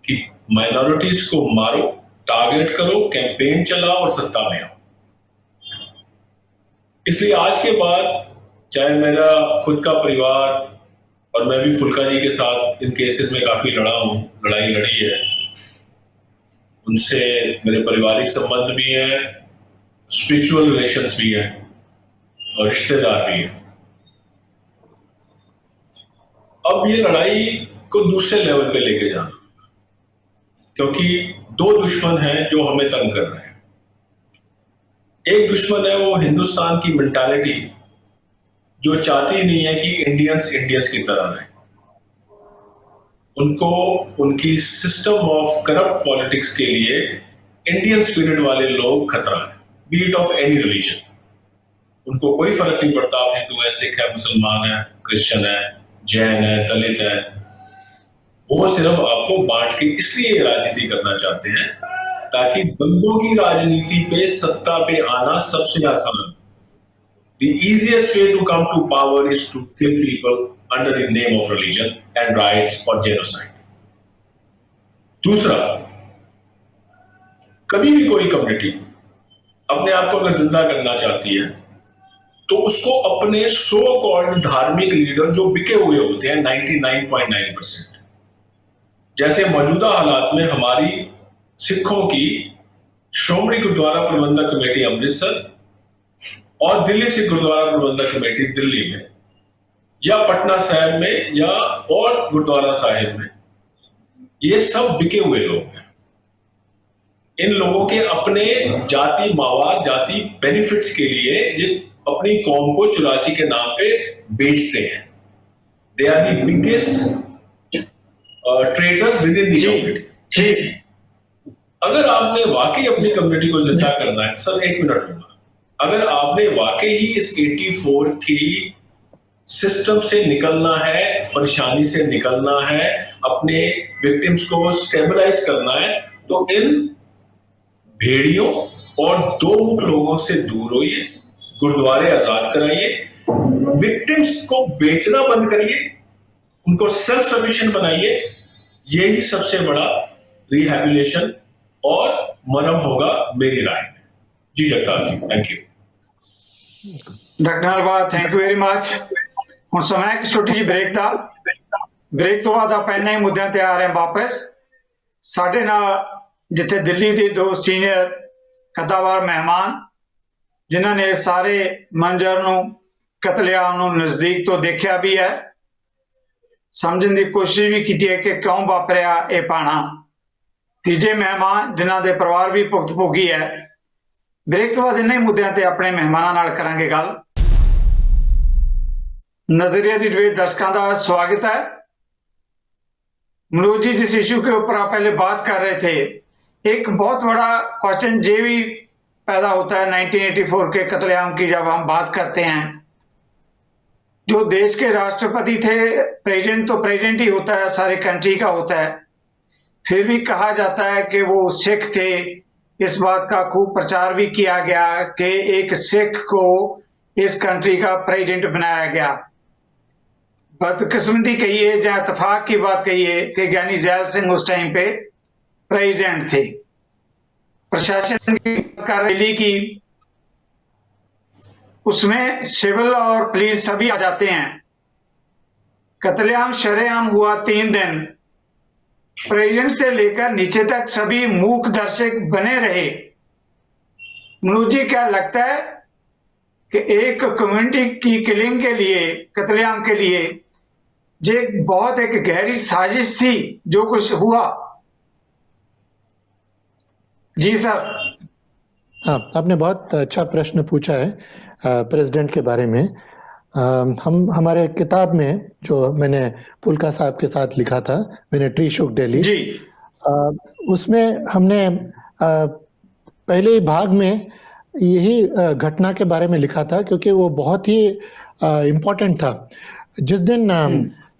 कि माइनॉरिटीज को मारो, टारगेट करो, कैंपेन चलाओ और सत्ता में आओ। इसलिए आज के बाद चाहे मेरा खुद का परिवार, और मैं भी फुल्का जी के साथ इन केसेस में काफी लड़ाई लड़ी है, उनसे मेरे पारिवारिक संबंध भी हैं, स्पिरिचुअल रिलेशंस भी हैं और रिश्तेदार भी हैं। अब ये लड़ाई को दूसरे लेवल पे लेके जाना, क्योंकि दो दुश्मन हैं जो हमें तंग कर रहे हैं। एक दुश्मन है वो हिंदुस्तान की मेंटालिटी, जो चाहती नहीं है कि इंडियंस की तरह रहे। उनको उनकी सिस्टम ऑफ करप्ट पॉलिटिक्स के लिए इंडियन स्पिरिट वाले लोग खतरा है, B it of any religion. उनको कोई फर्क नहीं पड़ता आप हिंदू है, सिख है, मुसलमान है, क्रिश्चियन है, जैन है, दलित है। वो सिर्फ आपको बांट के इसलिए राजनीति करना चाहते हैं ताकि दंगों की राजनीति पे सत्ता पे आना सबसे आसान। The easiest way to come to power is to kill people under the name of religion and riots or genocide. दूसरा, कभी भी कोई कम्युनिटी अपने आप को अगर जिंदा करना चाहती है तो उसको अपने सो कॉल्ड धार्मिक लीडर जो बिके हुए होते हैं 99.9%, जैसे मौजूदा हालात में हमारी सिखों की श्रोमणी गुरुद्वारा प्रबंधक कमेटी अमृतसर और दिल्ली सिख गुरुद्वारा प्रबंधक कमेटी दिल्ली में, या पटना साहिब में, या और गुरुद्वारा साहिब में, ये सब बिके हुए लोग हैं। इन लोगों के अपने जाति मावाद, जाति बेनिफिट्स के लिए ये अपनी कौम को 84 के नाम पे बेचते हैं। They are the biggest traitors within the community. अगर आपने वाकई अपनी कम्युनिटी को जिंदा करना है, सर एक मिनट होगा, अगर आपने वाकई ही इस 84 की सिस्टम से निकलना है, परेशानी से निकलना है, अपने विक्टिम्स को स्टेबलाइज करना है, तो इन भेड़ियों और दो मुख लोगों से दूर होइए, गुरुद्वारे आजाद कराइए, विक्टिम्स को बेचना बंद करिए, उनको सेल्फ सफिशिएंट बनाइए। यही सबसे बड़ा रिहैबिलिटेशन और मरहम होगा मेरी राय में। जी Jagtar ji, thank you. Doctor Nalwa, thank you very much. ਹੁਣ ਸਮਾਂ ਇੱਕ ਛੋਟੀ ਜਿਹੀ ਬ੍ਰੇਕ ਦਾ। ਬ੍ਰੇਕ ਤੋਂ ਬਾਅਦ ਆਪਾਂ ਇਹਨਾਂ ਹੀ ਮੁੱਦਿਆਂ ਤੇ ਆ ਰਹੇ ਹਾਂ ਵਾਪਸ। ਸਾਡੇ ਨਾਲ ਜਿੱਥੇ ਦਿੱਲੀ ਦੇ ਦੋ ਸੀਨੀਅਰ ਕਦਾਵਰ ਮਹਿਮਾਨ, ਜਿਨ੍ਹਾਂ ਨੇ ਸਾਰੇ ਮੰਜ਼ਰ ਨੂੰ, ਕਤਲੇਆਮ ਨੂੰ ਨਜ਼ਦੀਕ ਤੋਂ ਦੇਖਿਆ ਵੀ ਹੈ, ਸਮਝਣ ਦੀ ਕੋਸ਼ਿਸ਼ ਵੀ ਕੀਤੀ ਹੈ ਕਿ ਕਿਉਂ ਵਾਪਰਿਆ ਇਹ ਭਾਣਾ। ਤੀਜੇ ਮਹਿਮਾਨ ਜਿਨ੍ਹਾਂ ਦੇ ਪਰਿਵਾਰ ਵੀ ਭੁਗਤ ਭੋਗੀ ਹੈ। ब्रेक तो बाद इन्हीं मुद्दों ते अपने मेहमानों नाल करांगे गल। नजरिया दी डिबेट दर्शकों का स्वागत है। मनोज जी, जिस इशू के ऊपर आप पहले बात कर रहे थे, एक बहुत बड़ा क्वेश्चन ये भी पैदा होता है 1984 के कत्लेआम की जब हम बात करते हैं। जो देश के राष्ट्रपति थे, प्रेसिडेंट तो प्रेसिडेंट ही होता है, सारे कंट्री का होता है, फिर भी कहा जाता है कि वो सिख थे। इस बात का खूब प्रचार भी किया गया कि एक सिख को इस कंट्री का प्रेसिडेंट बनाया गया। बदकिस्मती कहिए या इतफाक की बात कहिए कि ज्ञानी जैल सिंह उस टाइम पे प्रेसिडेंट थे। प्रशासन की कार्रवाई की, उसमें सिविल और पुलिस सभी आ जाते हैं। कत्लेआम शरेआम हुआ 3 दिन, प्रेसिडेंट से लेकर नीचे तक सभी मूक दर्शक बने रहे। मनोज जी, क्या लगता है कि एक कम्युनिटी की किलिंग के लिए, कत्लेआम के लिए, ये बहुत एक गहरी साजिश थी जो कुछ हुआ? जी सर। हाँ, आपने बहुत अच्छा प्रश्न पूछा है प्रेसिडेंट के बारे में। हम हमारे किताब में जो मैंने पुलका साहब के साथ लिखा था, मैंने ट्री शुक दिल्ली जी, उसमें हमने पहले ही भाग में यही घटना के बारे में लिखा था, क्योंकि वो बहुत ही इम्पोर्टेंट था। जिस दिन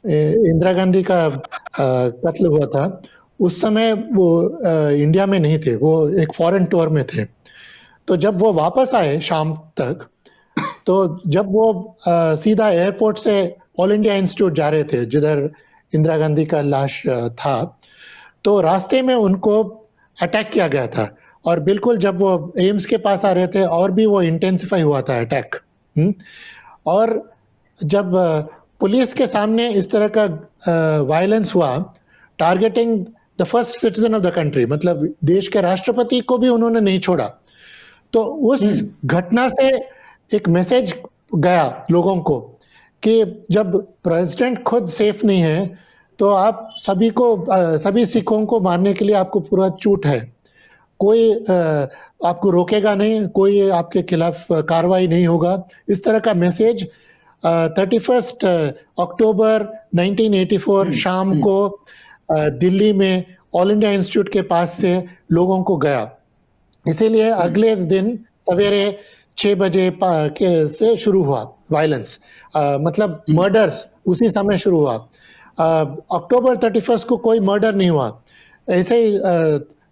इंदिरा गांधी का कत्ल हुआ था, उस समय वो इंडिया में नहीं थे, वो एक फॉरेन टूर में थे। तो जब वो वापस आए शाम तक, तो जब वो सीधा एयरपोर्ट से ऑल इंडिया इंस्टीट्यूट जा रहे थे, जिधर इंदिरा गांधी का लाश था, तो रास्ते में उनको अटैक किया गया था। और बिल्कुल जब वो एम्स के पास आ रहे थे, और भी वो इंटेंसिफाई हुआ था अटैक। और जब पुलिस के सामने इस तरह का वायलेंस हुआ, targeting the first citizen of the country, मतलब देश के राष्ट्रपति को भी उन्होंने नहीं छोड़ा। तो उस घटना से एक मैसेज गया लोगों को कि जब प्रेसिडेंट खुद सेफ नहीं है, तो आप सभी सिखों को मारने के लिए आपको पूरा छूट है। कोई आपको रोकेगा नहीं, कोई आपके खिलाफ कार्रवाई नहीं होगा। इस तरह का मैसेज 31 अक्टूबर 1984 शाम को दिल्ली में ऑल इंडिया इंस्टीट्यूट के पास से लोगों को गया। इसीलिए अगले दिन सवेरे 6 बजे से शुरू हुआ वायलेंस, मतलब मर्डर्स उसी समय शुरू हुआ। अक्टूबर 31 को कोई मर्डर नहीं हुआ, ऐसे ही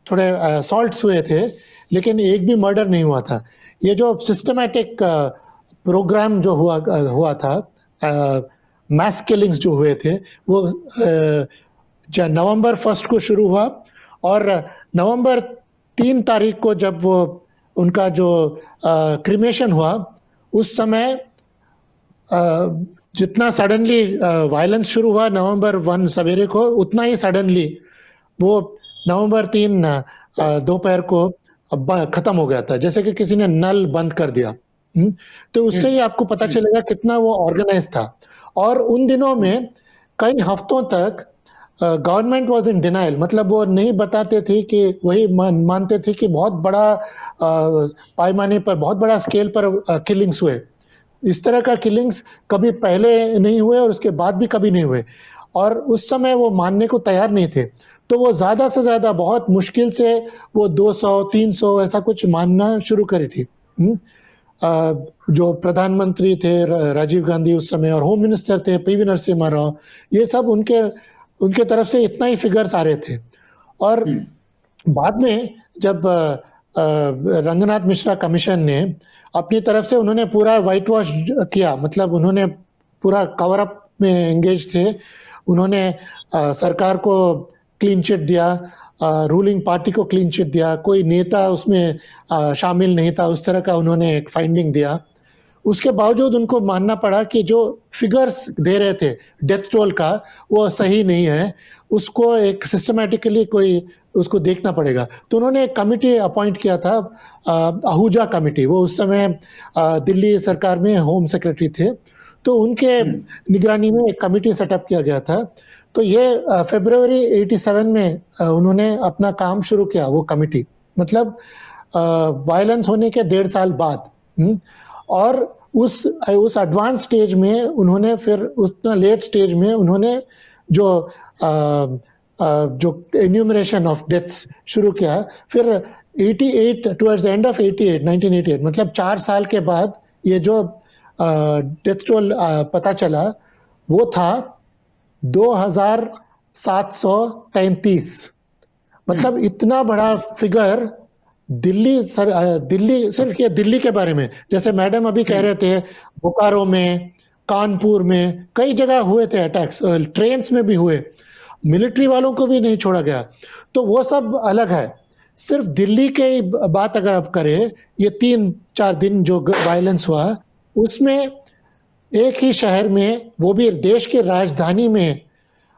थोड़े असॉल्ट्स हुए थे, लेकिन एक भी मर्डर नहीं हुआ था। ये जो सिस्टमैटिक प्रोग्राम जो हुआ था, मास किलिंग्स जो हुए थे, वो नवंबर 1 को शुरू हुआ, और नवंबर 3 तारीख को जब वो उनका जो क्रिमेशन हुआ, उस समय जितना सडनली वायलेंस शुरू हुआ नवंबर 1 सवेरे को, उतना ही सडनली वो नवंबर 3 दोपहर को खत्म हो गया था, जैसे कि किसी ने नल बंद कर दिया। तो उससे ही आपको पता चलेगा कितना वो ऑर्गेनाइज था। और उन दिनों में कई हफ्तों तक गवर्नमेंट वाज इन डिनाइल, मतलब वो नहीं बताते थे कि वही मानते थे कि बहुत बड़ा पैमाने पर, बहुत बड़ा स्केल पर किलिंग्स हुए। इस तरह का किलिंग्स कभी पहले नहीं हुए और उसके बाद भी कभी नहीं हुए, और उस समय वो मानने को तैयार नहीं थे। तो वो ज़्यादा से ज़्यादा, बहुत मुश्किल से वो 200-300 ऐसा कुछ मानना शुरू करी थी। जो प्रधानमंत्री थे राजीव गांधी उस समय, और होम मिनिस्टर थे पीवी नरसिम्हा राव, ये सब उनके तरफ से इतना ही फिगर्स आ रहे थे। और बाद में जब रंगनाथ मिश्रा कमीशन ने अपनी तरफ से, उन्होंने पूरा वाइट वॉश किया, मतलब उन्होंने पूरा कवर अप में एंगेज थे। उन्होंने सरकार को क्लीन चिट दिया, रूलिंग पार्टी को क्लीन चिट दिया, कोई नेता उसमें शामिल नहीं था, उस तरह का उन्होंने एक फाइंडिंग दिया। उसके बावजूद उनको मानना पड़ा कि जो फिगर्स दे रहे थे डेथ टोल का, वो सही नहीं है, उसको एक सिस्टमैटिकली कोई उसको देखना पड़ेगा। तो उन्होंने एक कमिटी अपॉइंट किया था, आहूजा कमिटी। वो उस समय दिल्ली सरकार में होम सेक्रेटरी थे, तो उनके निगरानी में एक कमिटी सेटअप किया गया था। तो ये फरवरी 87 में उन्होंने अपना काम शुरू किया, वो कमिटी, मतलब वायलेंस होने के 1.5 साल बाद। और उस एडवांस स्टेज में उन्होंने, फिर उतना लेट स्टेज में उन्होंने जो एन्यूमरेशन ऑफ डेथ्स शुरू किया। फिर 88 टुवर्ड्स द एंड ऑफ 1988, मतलब 4 साल के बाद ये जो डेथ टोल पता चला, वो था 2733। मतलब इतना बड़ा फिगर दिल्ली सिर्फ ये दिल्ली के बारे में, जैसे मैडम अभी कह रहे थे, बोकारो में, कानपुर में कई जगह हुए थे अटैक्स, ट्रेन्स में भी हुए, मिलिट्री वालों को भी नहीं छोड़ा गया। तो वो सब अलग है। सिर्फ दिल्ली के बात अगर आप करें, ये 3-4 दिन जो वायलेंस हुआ, उसमें एक ही शहर में, वो भी देश की राजधानी में,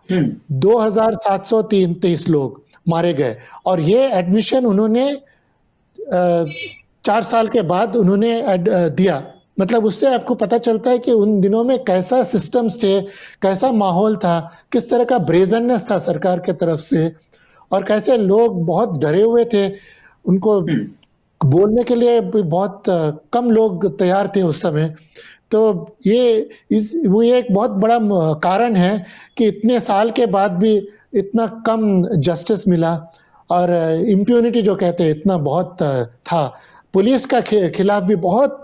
2733 लोग मारे गए। और ये एडमिशन उन्होंने 4 साल के बाद उन्होंने दिया। मतलब उससे आपको पता चलता है कि उन दिनों में कैसा सिस्टम्स थे, कैसा माहौल था, किस तरह का ब्रेजननेस था सरकार के तरफ से, और कैसे लोग बहुत डरे हुए थे। उनको बोलने के लिए बहुत कम लोग तैयार थे उस समय। तो ये एक बहुत बड़ा कारण है कि इतने साल के बाद भी इतना कम जस्टिस मिला, और इम्प्यूनिटी जो कहते हैं, इतना बहुत था। पुलिस का खिलाफ भी बहुत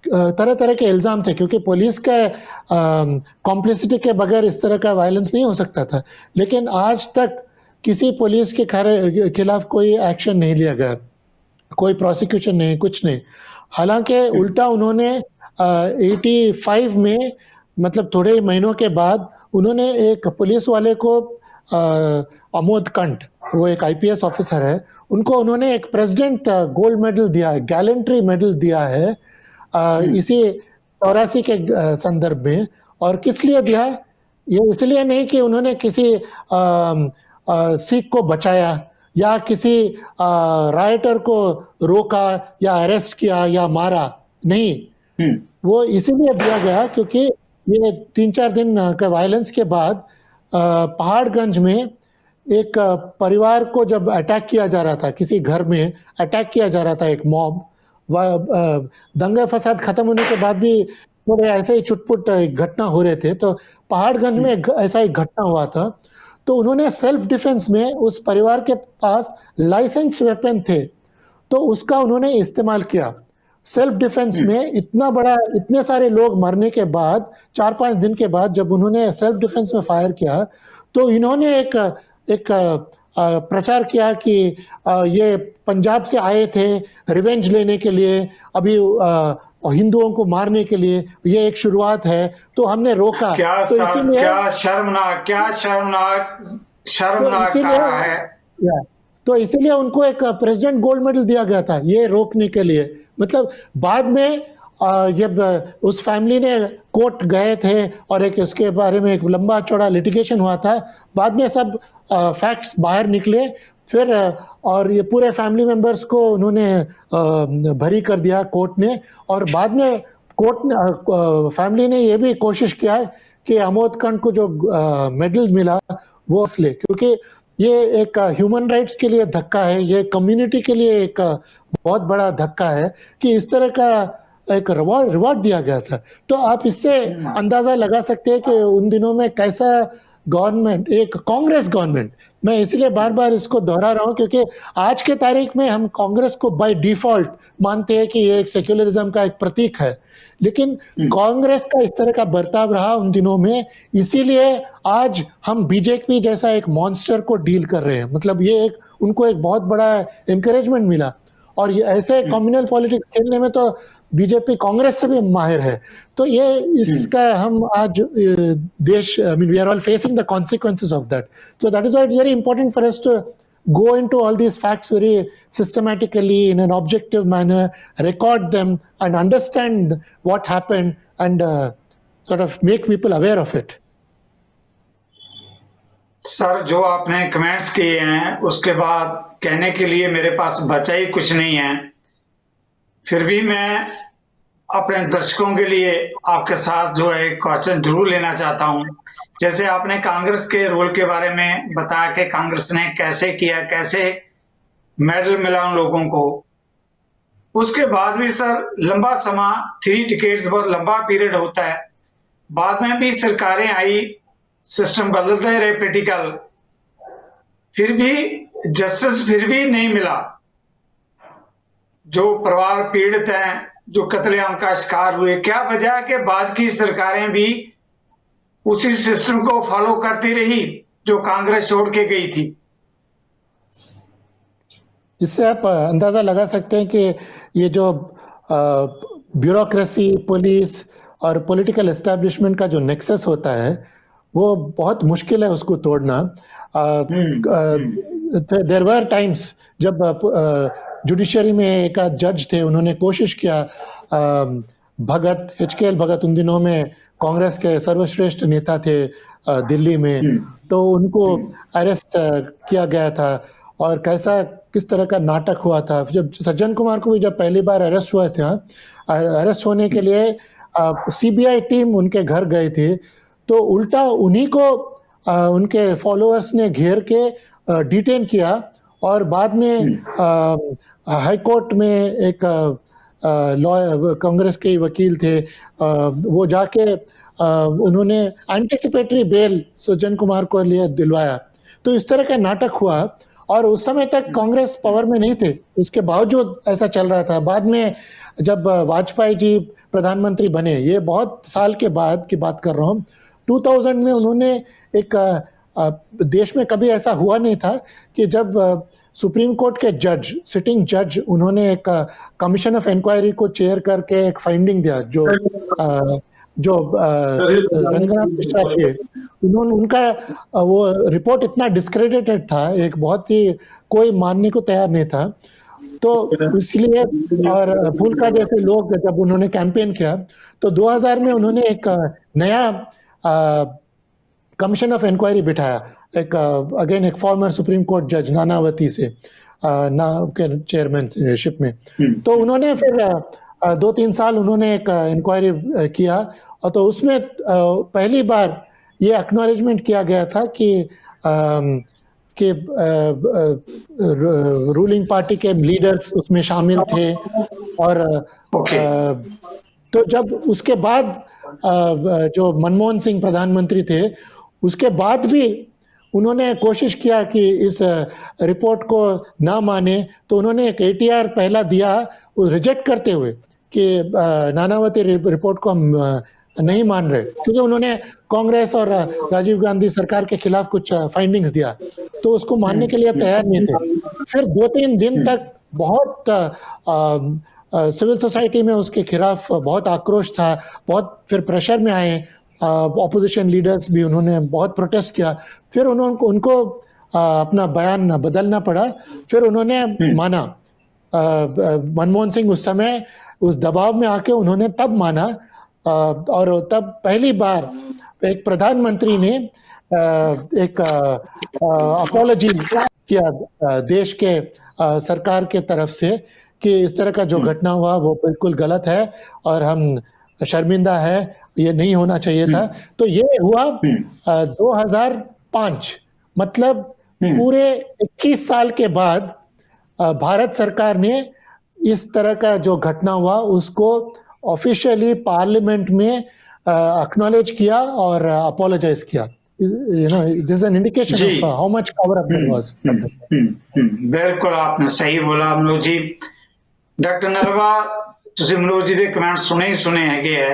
तरह तरह के इल्ज़ाम थे, क्योंकि पुलिस का कॉम्प्लिसिटी के बगैर इस तरह का वायलेंस नहीं हो सकता था। लेकिन आज तक किसी पुलिस के खिलाफ कोई एक्शन नहीं लिया गया, कोई प्रोसिक्यूशन नहीं, कुछ नहीं। हालांकि उल्टा उन्होंने 85 में, मतलब थोड़े महीनों के बाद, उन्होंने एक पुलिस वाले को, अमोद कंठ, वो एक आईपीएस ऑफिसर है, उनको उन्होंने एक प्रेसिडेंट गोल्ड मेडल दिया है, गैलेंट्री मेडल दिया है इसी 84 के संदर्भ में। और किस लिए दिया? ये इसलिए नहीं कि उन्होंने किसी सिख को बचाया या किसी राइटर को रोका या अरेस्ट किया या मारा, नहीं। वो इसीलिए दिया गया क्योंकि ये 3-4 दिन का वायलेंस के बाद पहाड़गंज में एक परिवार को जब अटैक किया जा रहा था, किसी घर में अटैक किया जा रहा था, एक मॉब, दंगे फसाद खत्म होने के बाद भी थोड़े ऐसे ही चुटपुट घटना हो रहे थे, तो पहाड़गंज में ऐसा एक घटना हुआ था। तो उन्होंने सेल्फ डिफेंस में, उस परिवार के पास लाइसेंस वेपन थे, तो उसका उन्होंने इस्तेमाल किया सेल्फ डिफेंस में। इतने सारे लोग मरने के बाद, 4-5 दिन के बाद जब उन्होंने सेल्फ डिफेंस में फायर किया, तो इन्होंने एक प्रचार किया कि ये पंजाब से आए थे रिवेंज लेने के लिए, अभी हिंदुओं को मारने के लिए, ये एक शुरुआत है, तो हमने रोका। तो क्या शर्मनाक कहा है। तो इसीलिए उनको एक प्रेसिडेंट गोल्ड मेडल दिया गया था, ये रोकने के लिए। मतलब बाद में जब उस फैमिली ने कोर्ट गए थे और एक इसके बारे में एक लंबा चौड़ा लिटिगेशन हुआ था, बाद में सब फैक्ट्स बाहर निकले, फिर और ये पूरे फैमिली मेंबर्स को उन्होंने भरी कर दिया कोर्ट ने। और बाद में फैमिली ने ये भी कोशिश किया कि अमोद कंठ को जो मेडल मिला वो असले, क्योंकि ये एक ह्यूमन राइट्स के लिए धक्का है, ये कम्युनिटी के लिए एक बहुत बड़ा धक्का है कि इस तरह का एक रिवॉर्ड दिया गया था। तो आप इससे अंदाजा लगा सकते हैं कि उन दिनों में कैसा गवर्नमेंट, एक कांग्रेस गवर्नमेंट, मैं इसलिए बार बार इसको दोहरा रहा हूं क्योंकि आज के तारीख में हम कांग्रेस को बाय डिफॉल्ट मानते हैं कि ये एक सेक्युलरिज्म का एक प्रतीक है, लेकिन कांग्रेस का इस तरह का बर्ताव रहा उन दिनों में, इसीलिए आज हम बीजेपी जैसा एक मॉन्स्टर को डील कर रहे हैं। मतलब ये उनको एक बहुत बड़ा एनकरेजमेंट मिला, और ये ऐसे कम्युनल पॉलिटिक्स खेलने में तो बीजेपी कांग्रेस से भी माहिर है। तो ये इसका हम आज देश, I mean we are all facing the consequences of that. So that is why it's very important for us to go into all these facts very systematically in an objective manner, record them and understand what happened, and sort of make people aware of it. Sir, जो आपने comments किए हैं उसके बाद कहने के लिए मेरे पास बचा ही कुछ नहीं है, फिर भी मैं अपने दर्शकों के लिए आपके साथ जो है क्वेश्चन जरूर लेना चाहता हूं। जैसे आपने कांग्रेस के रोल के बारे में बताया कि कांग्रेस ने कैसे किया, कैसे मेडल मिला उन लोगों को, उसके बाद भी सर लंबा समय, 3 डिकेड्स बहुत लंबा पीरियड होता है, बाद में भी सरकारें आई, सिस्टम बदलते रहे पॉलिटिकल, फिर भी जस्टिस फिर भी नहीं मिला। जो परिवार पीड़ित हैं, जो कत्लेआम का शिकार हुए, क्या वजह है कि बाद की सरकारें भी उसी सिस्टम को फॉलो करती रही जो कांग्रेस छोड़ के गई थी? इससे आप अंदाजा लगा सकते हैं कि ये जो ब्यूरोक्रेसी, पुलिस और पॉलिटिकल एस्टैब्लिशमेंट का जो नेक्सस होता है वो बहुत मुश्किल है उसको तोड़ना। देयर वर टाइम्स जब जुडिशरी में एक जज थे, उन्होंने कोशिश किया, HKL भगत उन दिनों में कांग्रेस के सर्वश्रेष्ठ नेता थे दिल्ली में, तो उनको अरेस्ट किया गया था, और किस तरह का नाटक हुआ था। जब सज्जन कुमार को भी जब पहली बार अरेस्ट हुआ था, अरेस्ट होने के लिए सीबीआई टीम उनके घर गई थी, तो उल्टा उन्हीं को उनके फॉलोअर्स ने घेर के डिटेन किया, और बाद में हाई कोर्ट में एक लॉयर, कांग्रेस के वकील थे, वो जाके उन्होंने एंटिसिपेटरी बेल सज्जन कुमार को लिए दिलवाया। तो इस तरह का नाटक हुआ, और उस समय तक कांग्रेस पावर में नहीं थे, उसके बावजूद ऐसा चल रहा था। बाद में जब वाजपेयी जी प्रधानमंत्री बने, ये बहुत साल के बाद की बात कर रहा हूँ। 2000 में उन्होंने एक देश में कभी ऐसा हुआ नहीं था कि जब सुप्रीम कोर्ट के जज, सिटिंग जज, उन्होंने एक कमीशन ऑफ इंक्वायरी को चेयर करके एक फाइंडिंग दिया, जो रंगनाथ मिश्रा थे, उन्होंने उनका वो रिपोर्ट इतना डिस्क्रेडिटेड था, एक बहुत ही कोई मानने को तैयार नहीं था। तो इसलिए, और फूलका जैसे लोग जब उन्होंने कैंपेन किया तो 2000 में उन्होंने एक नया कमीशन ऑफ इंक्वायरी बिठाया, एक अगेन एक फॉर्मर सुप्रीम कोर्ट जज नानावती से के चेयरमैनशिप में। तो उन्होंने फिर 2-3 साल उन्होंने एक इंक्वायरी किया, और तो उसमें पहली बार ये एक्नॉलेजमेंट किया गया था कि रूलिंग पार्टी के लीडर्स उसमें शामिल थे। और तो जब उसके बाद जो मनमोहन सिंह प्रधानमंत्री थे, उसके बाद भी उन्होंने कोशिश किया कि इस रिपोर्ट को ना माने, तो उन्होंने एक ATR पहला दिया, वो रिजेक्ट करते हुए कि नानावती रिपोर्ट को हम नहीं मान रहे, क्योंकि उन्होंने कांग्रेस और राजीव गांधी सरकार के खिलाफ कुछ फाइंडिंग्स दिया, तो उसको मानने के लिए तैयार नहीं थे। फिर 2-3 दिन तक बहुत सिविल सोसाइटी में उसके खिलाफ बहुत आक्रोश था, बहुत फिर प्रेशर में आए ऑपोजिशन लीडर्स भी, उन्होंने बहुत प्रोटेस्ट किया, फिर उनको अपना बयान बदलना पड़ा, फिर उन्होंने माना। मनमोहन सिंह उस समय उस दबाव में आके उन्होंने तब माना, और तब पहली बार एक प्रधानमंत्री ने एक अपॉलॉजी किया देश के सरकार के तरफ से कि इस तरह का जो घटना हुआ वो बिल्कुल गलत है और हम शर्मिंदा है, ये नहीं होना चाहिए था। तो ये हुआ 2005, मतलब पूरे 21 साल के बाद भारत सरकार ने इस तरह का जो घटना हुआ उसको ऑफिशियली पार्लियामेंट में एक्नॉलेज किया और अपोलोजाइज किया। You know, this is an indication of how much cover up there was. बिल्कुल आपने सही बोला मनोज जी। डॉक्टर नलवा, ਤੁਸੀਂ मनोज जी ਦੇ ਕਮੈਂਟ ਸੁਣੇ ਹੈਗੇ ਹੈ।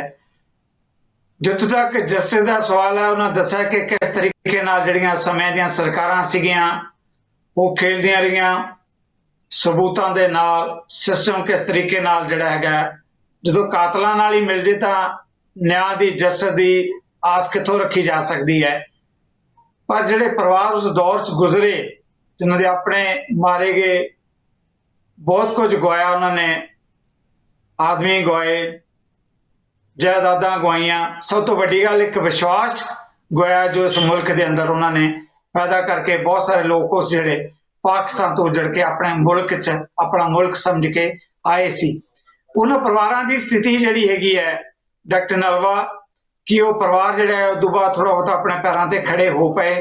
ਜਿੱਥੋਂ ਤੱਕ ਜੱਸੇ ਦਾ ਸਵਾਲ ਹੈ, ਉਹਨਾਂ ਦੱਸਿਆ ਕਿ ਕਿਸ ਤਰੀਕੇ ਨਾਲ ਜਿਹੜੀਆਂ ਸਮੇਂ ਦੀਆਂ ਸਰਕਾਰਾਂ ਸੀਗੀਆਂ ਉਹ ਖੇਲਦੀਆਂ ਰਹੀਆਂ ਸਬੂਤਾਂ ਦੇ ਨਾਲ। ਸਿਸਟਮ ਕਿਸ ਤਰੀਕੇ ਨਾਲ ਜਿਹੜਾ ਹੈਗਾ, ਜਦੋਂ ਕਾਤਲਾਂ ਨਾਲ ਹੀ ਮਿਲ ਜੇ ਤਾਂ ਨਿਆਂ ਦੀ ਜਸਟਿਸ ਦੀ ਆਸ ਕਿੱਥੋਂ ਰੱਖੀ ਜਾ ਸਕਦੀ ਹੈ। ਪਰ ਜਿਹੜੇ ਪਰਿਵਾਰ ਉਸ ਦੌਰ 'ਚ ਗੁਜ਼ਰੇ, ਜਿਨ੍ਹਾਂ ਦੇ ਆਪਣੇ ਮਾਰੇ ਗਏ, ਬਹੁਤ ਕੁਝ ਗਵਾਇਆ ਉਹਨਾਂ ਨੇ, ਆਦਮੀ ਗਵਾਏ, ਜਾਇਦਾਦਾਂ ਗਵਾਈਆਂ, ਸਭ ਤੋਂ ਵੱਡੀ ਗੱਲ ਇੱਕ ਵਿਸ਼ਵਾਸ ਗਵਾਇਆ ਜੋ ਇਸ ਮੁਲਕ ਦੇ ਅੰਦਰ ਉਹਨਾਂ ਨੇ ਪੈਦਾ ਕਰਕੇ ਬਹੁਤ ਸਾਰੇ ਲੋਕ ਉਸ ਜਿਹੜੇ ਪਾਕਿਸਤਾਨ ਤੋਂ ਉੱਜੜ ਕੇ ਆਪਣੇ ਮੁਲਕ 'ਚ ਆਪਣਾ ਮੁਲਕ ਸਮਝ ਕੇ ਆਏ ਸੀ। ਉਹਨਾਂ ਪਰਿਵਾਰਾਂ ਦੀ ਸਥਿਤੀ ਜਿਹੜੀ ਹੈਗੀ ਹੈ ਡਾਕਟਰ ਨਲਵਾ, ਕਿ ਉਹ ਪਰਿਵਾਰ ਜਿਹੜਾ ਹੈ ਉਦੋਂ ਬਾਅਦ ਥੋੜਾ ਬਹੁਤਾ ਆਪਣੇ ਪੈਰਾਂ ਤੇ ਖੜੇ ਹੋ ਪਏ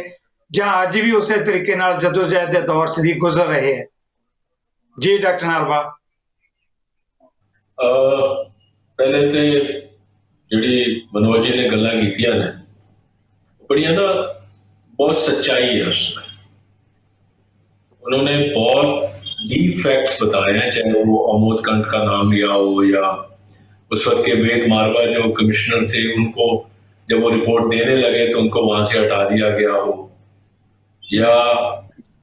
ਜਾਂ ਅੱਜ ਵੀ ਉਸੇ ਤਰੀਕੇ ਨਾਲ ਜਦੋਜਹਿਦ ਦੇ ਦੌਰ 'ਚ ਦੀ ਗੁਜ਼ਰ ਰਹੇ ਹੈ? ਜੀ ਡਾਕਟਰ ਨਲਵਾ। ਪਹਿਲੇ ਤੇ ਜਿਹੜੀ मनोज जी ने गल्लां कीतियां ने बड़ियां ना बहुत सच्चाई है उसमें। उन्होंने बहुत डीप फैक्ट्स बताए हैं, चाहे वो अमोद कांड का नाम लिया हो या उस वक्त के वेद मारवा जो कमिश्नर थे, उनको जब वो रिपोर्ट देने लगे तो उनको वहां से हटा दिया गया हो, या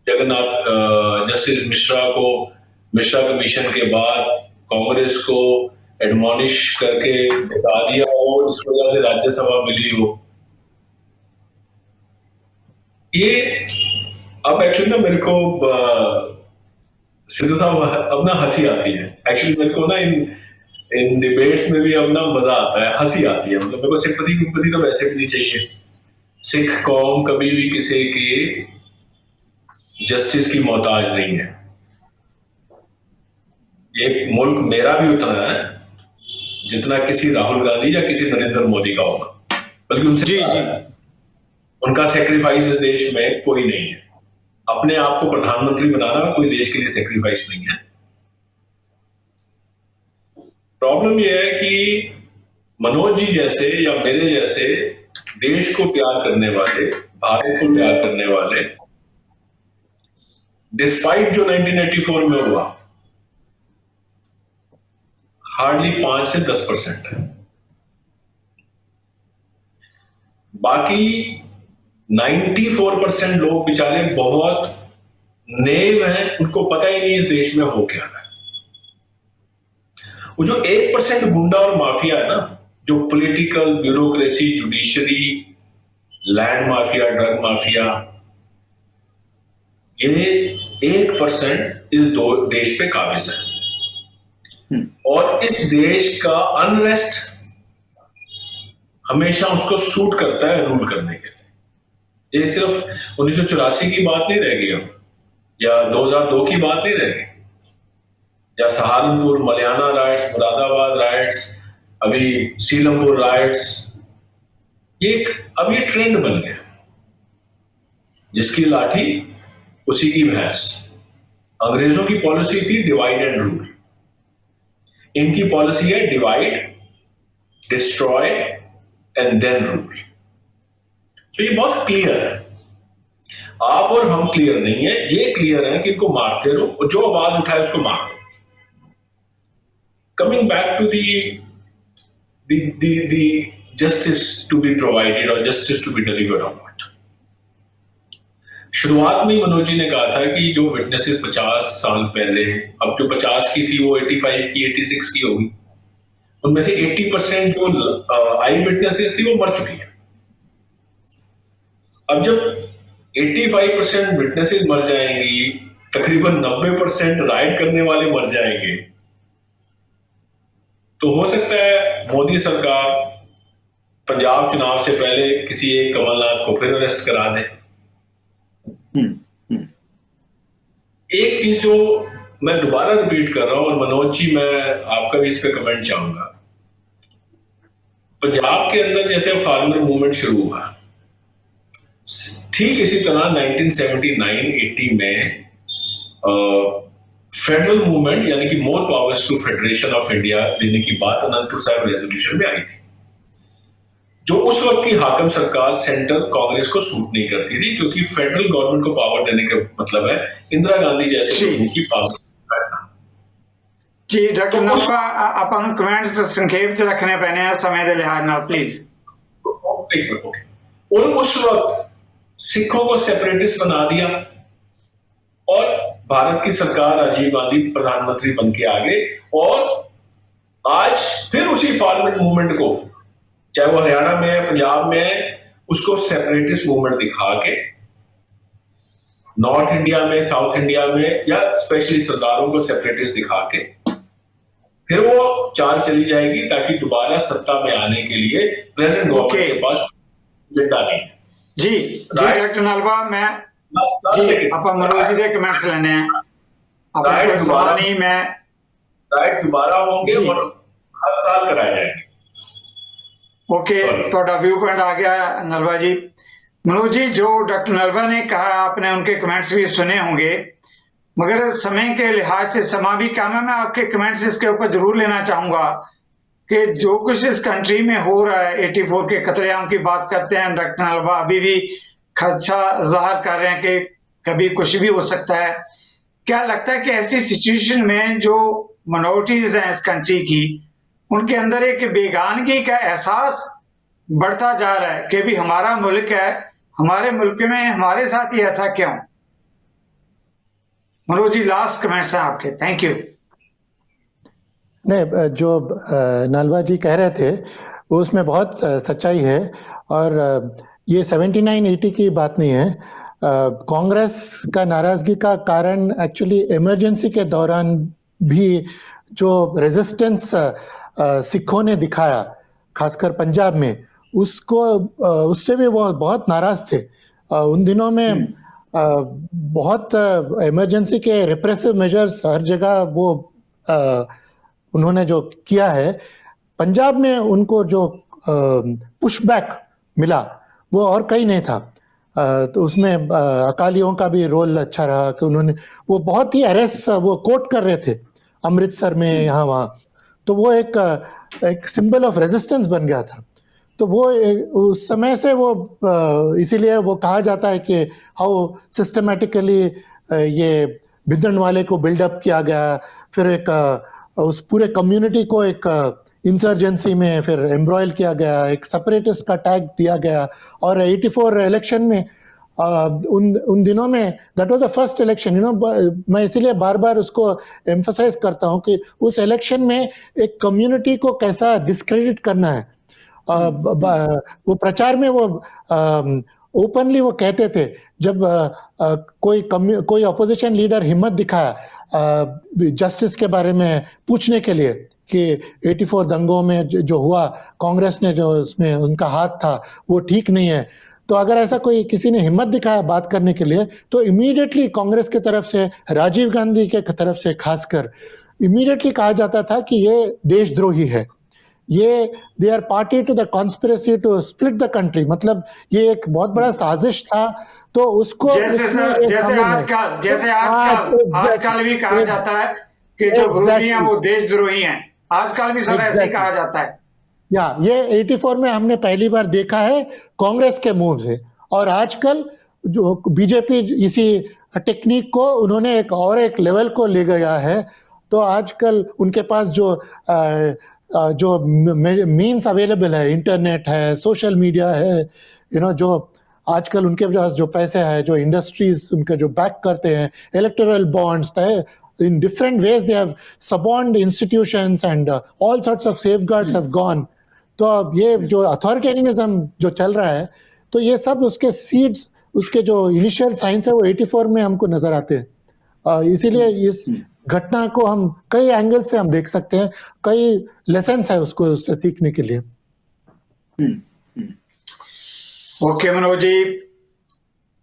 जगन्नाथ जस्टिस मिश्रा को मिश्रा कमीशन के बाद कांग्रेस को एडमोनिश करके बता दिया हो, इस वजह से राज्यसभा मिली हो। ये अब एक्चुअली ना मेरे को सिद्धू साहब अब ना हंसी आती है। एक्चुअली मेरे को ना इन डिबेट्स में भी अब ना मजा आता है, हंसी आती है। मतलब मेरे को सिंपैथी तो वैसे भी नहीं चाहिए। सिख कौम कभी भी किसी की जस्टिस की मोहताज नहीं है। एक मुल्क मेरा भी उतना है जितना किसी राहुल गांधी या किसी नरेंद्र मोदी का होगा, बल्कि उनसे उनका सेक्रीफाइस इस देश में कोई नहीं है। अपने आप को प्रधानमंत्री बनाना कोई देश के लिए सेक्रीफाइस नहीं है। प्रॉब्लम यह है कि मनोज जी जैसे या मेरे जैसे देश को प्यार करने वाले, भारत को प्यार करने वाले, डिस्पाइट जो 1984 में हुआ, हार्डली 5 से 10% है। बाकी 94% लोग बेचारे बहुत नेव हैं, उनको पता ही नहीं इस देश में हो क्या रहा है। वो जो 1% गुंडा और माफिया है ना, जो political bureaucracy, judiciary, land mafia, drug mafia, ये 1% इस देश पे काबिज है। और इस देश का अनरेस्ट हमेशा उसको सूट करता है रूल करने के लिए। ये सिर्फ 1984 की बात नहीं रह गई अब, या 2002 की बात नहीं रह गई, या सहारनपुर, मलियाना राइट्स, मुरादाबाद राइट्स, अभी सीलमपुर राइट्स, अब ये ट्रेंड बन गया। जिसकी लाठी उसी की भैंस। अंग्रेजों की पॉलिसी थी डिवाइड एंड रूल, इनकी पॉलिसी है divide, destroy and then rule. तो ये बहुत क्लियर है। आप और हम क्लियर नहीं है, ये क्लियर है कि इनको मारते रहो और जो आवाज उठाए उसको मार दो। Coming back to the justice to be provided और justice to be delivered on what. शुरुआत में मनोज जी ने कहा था कि जो विटनेसेस 50 साल पहले, अब जो 50 की थी वो 85 की, 86 की होगी, उनमें से 80% जो आई विटनेसेस थी वो मर चुकी है। अब जब 85% विटनेसेस मर जाएंगी, तकरीबन 90% राइट करने वाले मर जाएंगे, तो हो सकता है मोदी सरकार पंजाब चुनाव से पहले किसी एक कमलनाथ को फिर अरेस्ट करा दे। एक चीज जो मैं दोबारा रिपीट कर रहा हूं, और मनोज जी मैं आपका भी इस पे कमेंट चाहूंगा। पंजाब के अंदर जैसे फार्मर मूवमेंट शुरू हुआ, ठीक इसी तरह 1979-80 में फेडरल मूवमेंट यानी कि more powers to federation of India देने की बात अनंतपुर साहिब रेजोल्यूशन में आई थी, जो उस वक्त की हाकम सरकार सेंट्रल कांग्रेस को सूट नहीं करती थी, क्योंकि फेडरल गवर्नमेंट को पावर देने का मतलब है इंदिरा गांधी जैसे लोगों की पावर करना। जी डॉक्टर नलवा, अपन कमेंट्स संक्षेप च रखने पैने हैं समय के लिहाज नाल, प्लीज। और उस वक्त सिखों को सेपरेटिस्ट बना दिया और भारत की सरकार राजीव गांधी प्रधानमंत्री बन के आ गए, और आज फिर उसी फार्मर मूवमेंट को, चाहे वो हरियाणा में है, पंजाब में है, उसको सेपरेटिस्ट मूवमेंट दिखा के नॉर्थ इंडिया में, साउथ इंडिया में, या स्पेशली सरदारों को सेपरेटिस्ट दिखा के फिर वो चाल चली जाएगी, ताकि दोबारा सत्ता में आने के लिए प्रेजेंट गवर्नमेंट के पास एजेंडा नहीं है। जी डॉक्टर नलवा, मैं अपन मनोज जी के कमेंट्स लेने हैं। राइट्स दोबारा होंगे और हर साल कराए जाएंगे। ओके, थोड़ा व्यू पॉइंट आ गया नलवा जी। मनोज जी, जो डॉक्टर नलवा ने कहा आपने उनके कमेंट्स भी सुने होंगे, मगर समय के लिहाज से समा भी कम है। मैं आपके कमेंट्स इसके ऊपर जरूर लेना चाहूंगा कि जो कुछ इस कंट्री में हो रहा है, 84 के कत्लेआम की बात करते हैं डॉक्टर नलवा, अभी भी खदशा जाहिर कर रहे हैं कि कभी कुछ भी हो सकता है। क्या लगता है कि ऐसी सिचुएशन में जो माइनॉरिटीज हैं इस कंट्री की, उनके अंदर एक बेगानगी का एहसास बढ़ता जा रहा है कि भी हमारा मुल्क है, हमारे मुल्क में हमारे साथ ही ऐसा क्यों? मनोज जी, लास्ट कमेंट्स हैं आपके। Thank you. नहीं, जो नलवा जी कह रहे थे वो उसमें बहुत सच्चाई है, और ये 79-80 की बात नहीं है। कांग्रेस का नाराजगी का कारण एक्चुअली इमरजेंसी के दौरान भी जो रेजिस्टेंस सिखों ने दिखाया, खासकर पंजाब में, उससे भी वो बहुत नाराज थे। उन दिनों में बहुत इमरजेंसी के रिप्रेसिव मेजर्स हर जगह वो उन्होंने जो किया है। पंजाब में उनको जो पुशबैक मिला वो और कहीं नहीं था। तो उसमें अकालियों का भी रोल अच्छा रहा कि उन्होंने वो बहुत ही अरेस्ट वो कोट कर रहे थे अमृतसर में, यहाँ वहाँ, तो वो एक सिंबल ऑफ रेजिस्टेंस बन गया था। तो वो उस समय से वो इसीलिए वो कहा जाता है कि हाउ सिस्टमेटिकली ये भिंदरनवाले को बिल्डअप किया गया, फिर एक उस पूरे कम्युनिटी को एक इंसर्जेंसी में फिर एम्ब्रॉयल किया गया, एक सेपरेटिस्ट का टैग दिया गया। और 84 इलेक्शन में उन दिनों में that was the first election, मैं इसीलिए बार बार उसको एम्फसाइज करता हूँ कि उस इलेक्शन में एक कम्युनिटी को कैसा डिस्क्रेडिट करना है। वो प्रचार में वो ओपनली वो कहते थे, जब कोई अपोजिशन लीडर हिम्मत दिखाया जस्टिस के बारे में पूछने के लिए कि 84 दंगों में जो हुआ, कांग्रेस ने जो उसमें उनका हाथ था वो ठीक नहीं है, तो अगर ऐसा कोई किसी ने हिम्मत दिखाया बात करने के लिए, तो इमीडिएटली कांग्रेस की तरफ से, राजीव गांधी के तरफ से खासकर इमीडिएटली कहा जाता था कि ये देशद्रोही है, ये they are party to the conspiracy to split the country, मतलब ये एक बहुत बड़ा साजिश था। तो उसको जैसे आजकल भी कहा जाता है कि जो विरोधी हैं वो देशद्रोही हैं, आजकल भी सब ऐसे ही कहा जाता है। ये 84 में हमने पहली बार देखा है कांग्रेस के मुंह से, और आजकल जो बीजेपी इसी टेक्निक को उन्होंने एक लेवल को ले गया है। तो आजकल उनके पास जो मीन्स अवेलेबल है, इंटरनेट है, सोशल मीडिया है, जो आजकल उनके पास जो पैसे है, जो इंडस्ट्रीज उनके जो बैक करते हैं, इलेक्टोरल बॉन्ड्स है, in different ways they have suborned institutions and all sorts of safeguards have gone। तो अब ये जो अथॉरिटेरियनिज्म जो चल रहा है, तो ये सब उसके सीड्स, उसके जो इनिशियल साइंस है वो 84 में हमको नजर आते हैं। इसीलिए इस घटना को हम कई एंगल से हम देख सकते हैं, कई लेसन्स है उसको सीखने के लिए। ओके मनोज जी,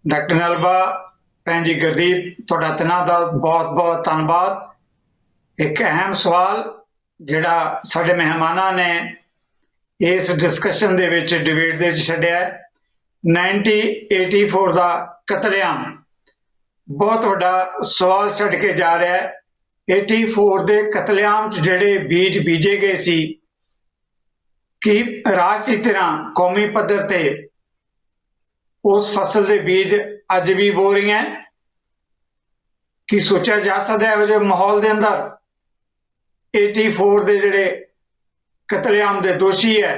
डॉक्टर नलबा, भैन जी गुरदीप, तुहाडा तिन्हां दा बहुत बहुत धन्नवाद। एक अहम सवाल जिहड़ा साडे मेहमानां ने इस डिस्कशन दे विच, डिबेट दे विच छड्डिआ है, 1984 दा कतलेआम बहुत वड्डा सवाल छड्ड के जा रहा है। 84 दे कतलेआम च जिहड़े बीज बीजे गए सी, कि राजसी धिरां कौमी पद्धर ते उस फसल दे बीज अज भी बो रही हैं? कि सोचा जा सकता है जो माहौल के अंदर 84 दे जिहड़े कतलेआम दे दोषी है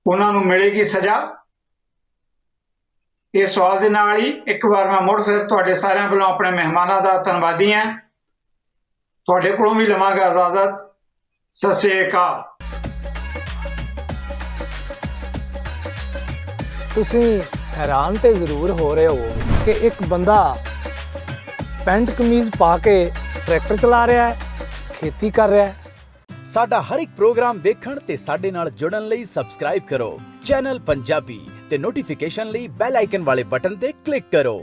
उन्होंने मिलेगी सजा? इस सवाल के नाल ही एक बार मैं मुड़ फिर तुहाडे सारिਆਂ ਵੱਲੋਂ अपने मेहमानों का धन्नवादी हैं। तुहाडे कोलों भी लवांगा इजाजत। सत श्री अकाल। ਤੁਸੀਂ हैरान तो जरूर हो रहे हो कि एक बंदा पैंट कमीज पा के ट्रैक्टर चला रहा है, खेती कर रहा है। साडा हर एक प्रोग्राम देखण ते साडे नाल जुड़न लई सबसक्राइब करो चैनल पंजाबी ते नोटिफिकेशन लई बेल आइकन वाले बटन ते क्लिक करो।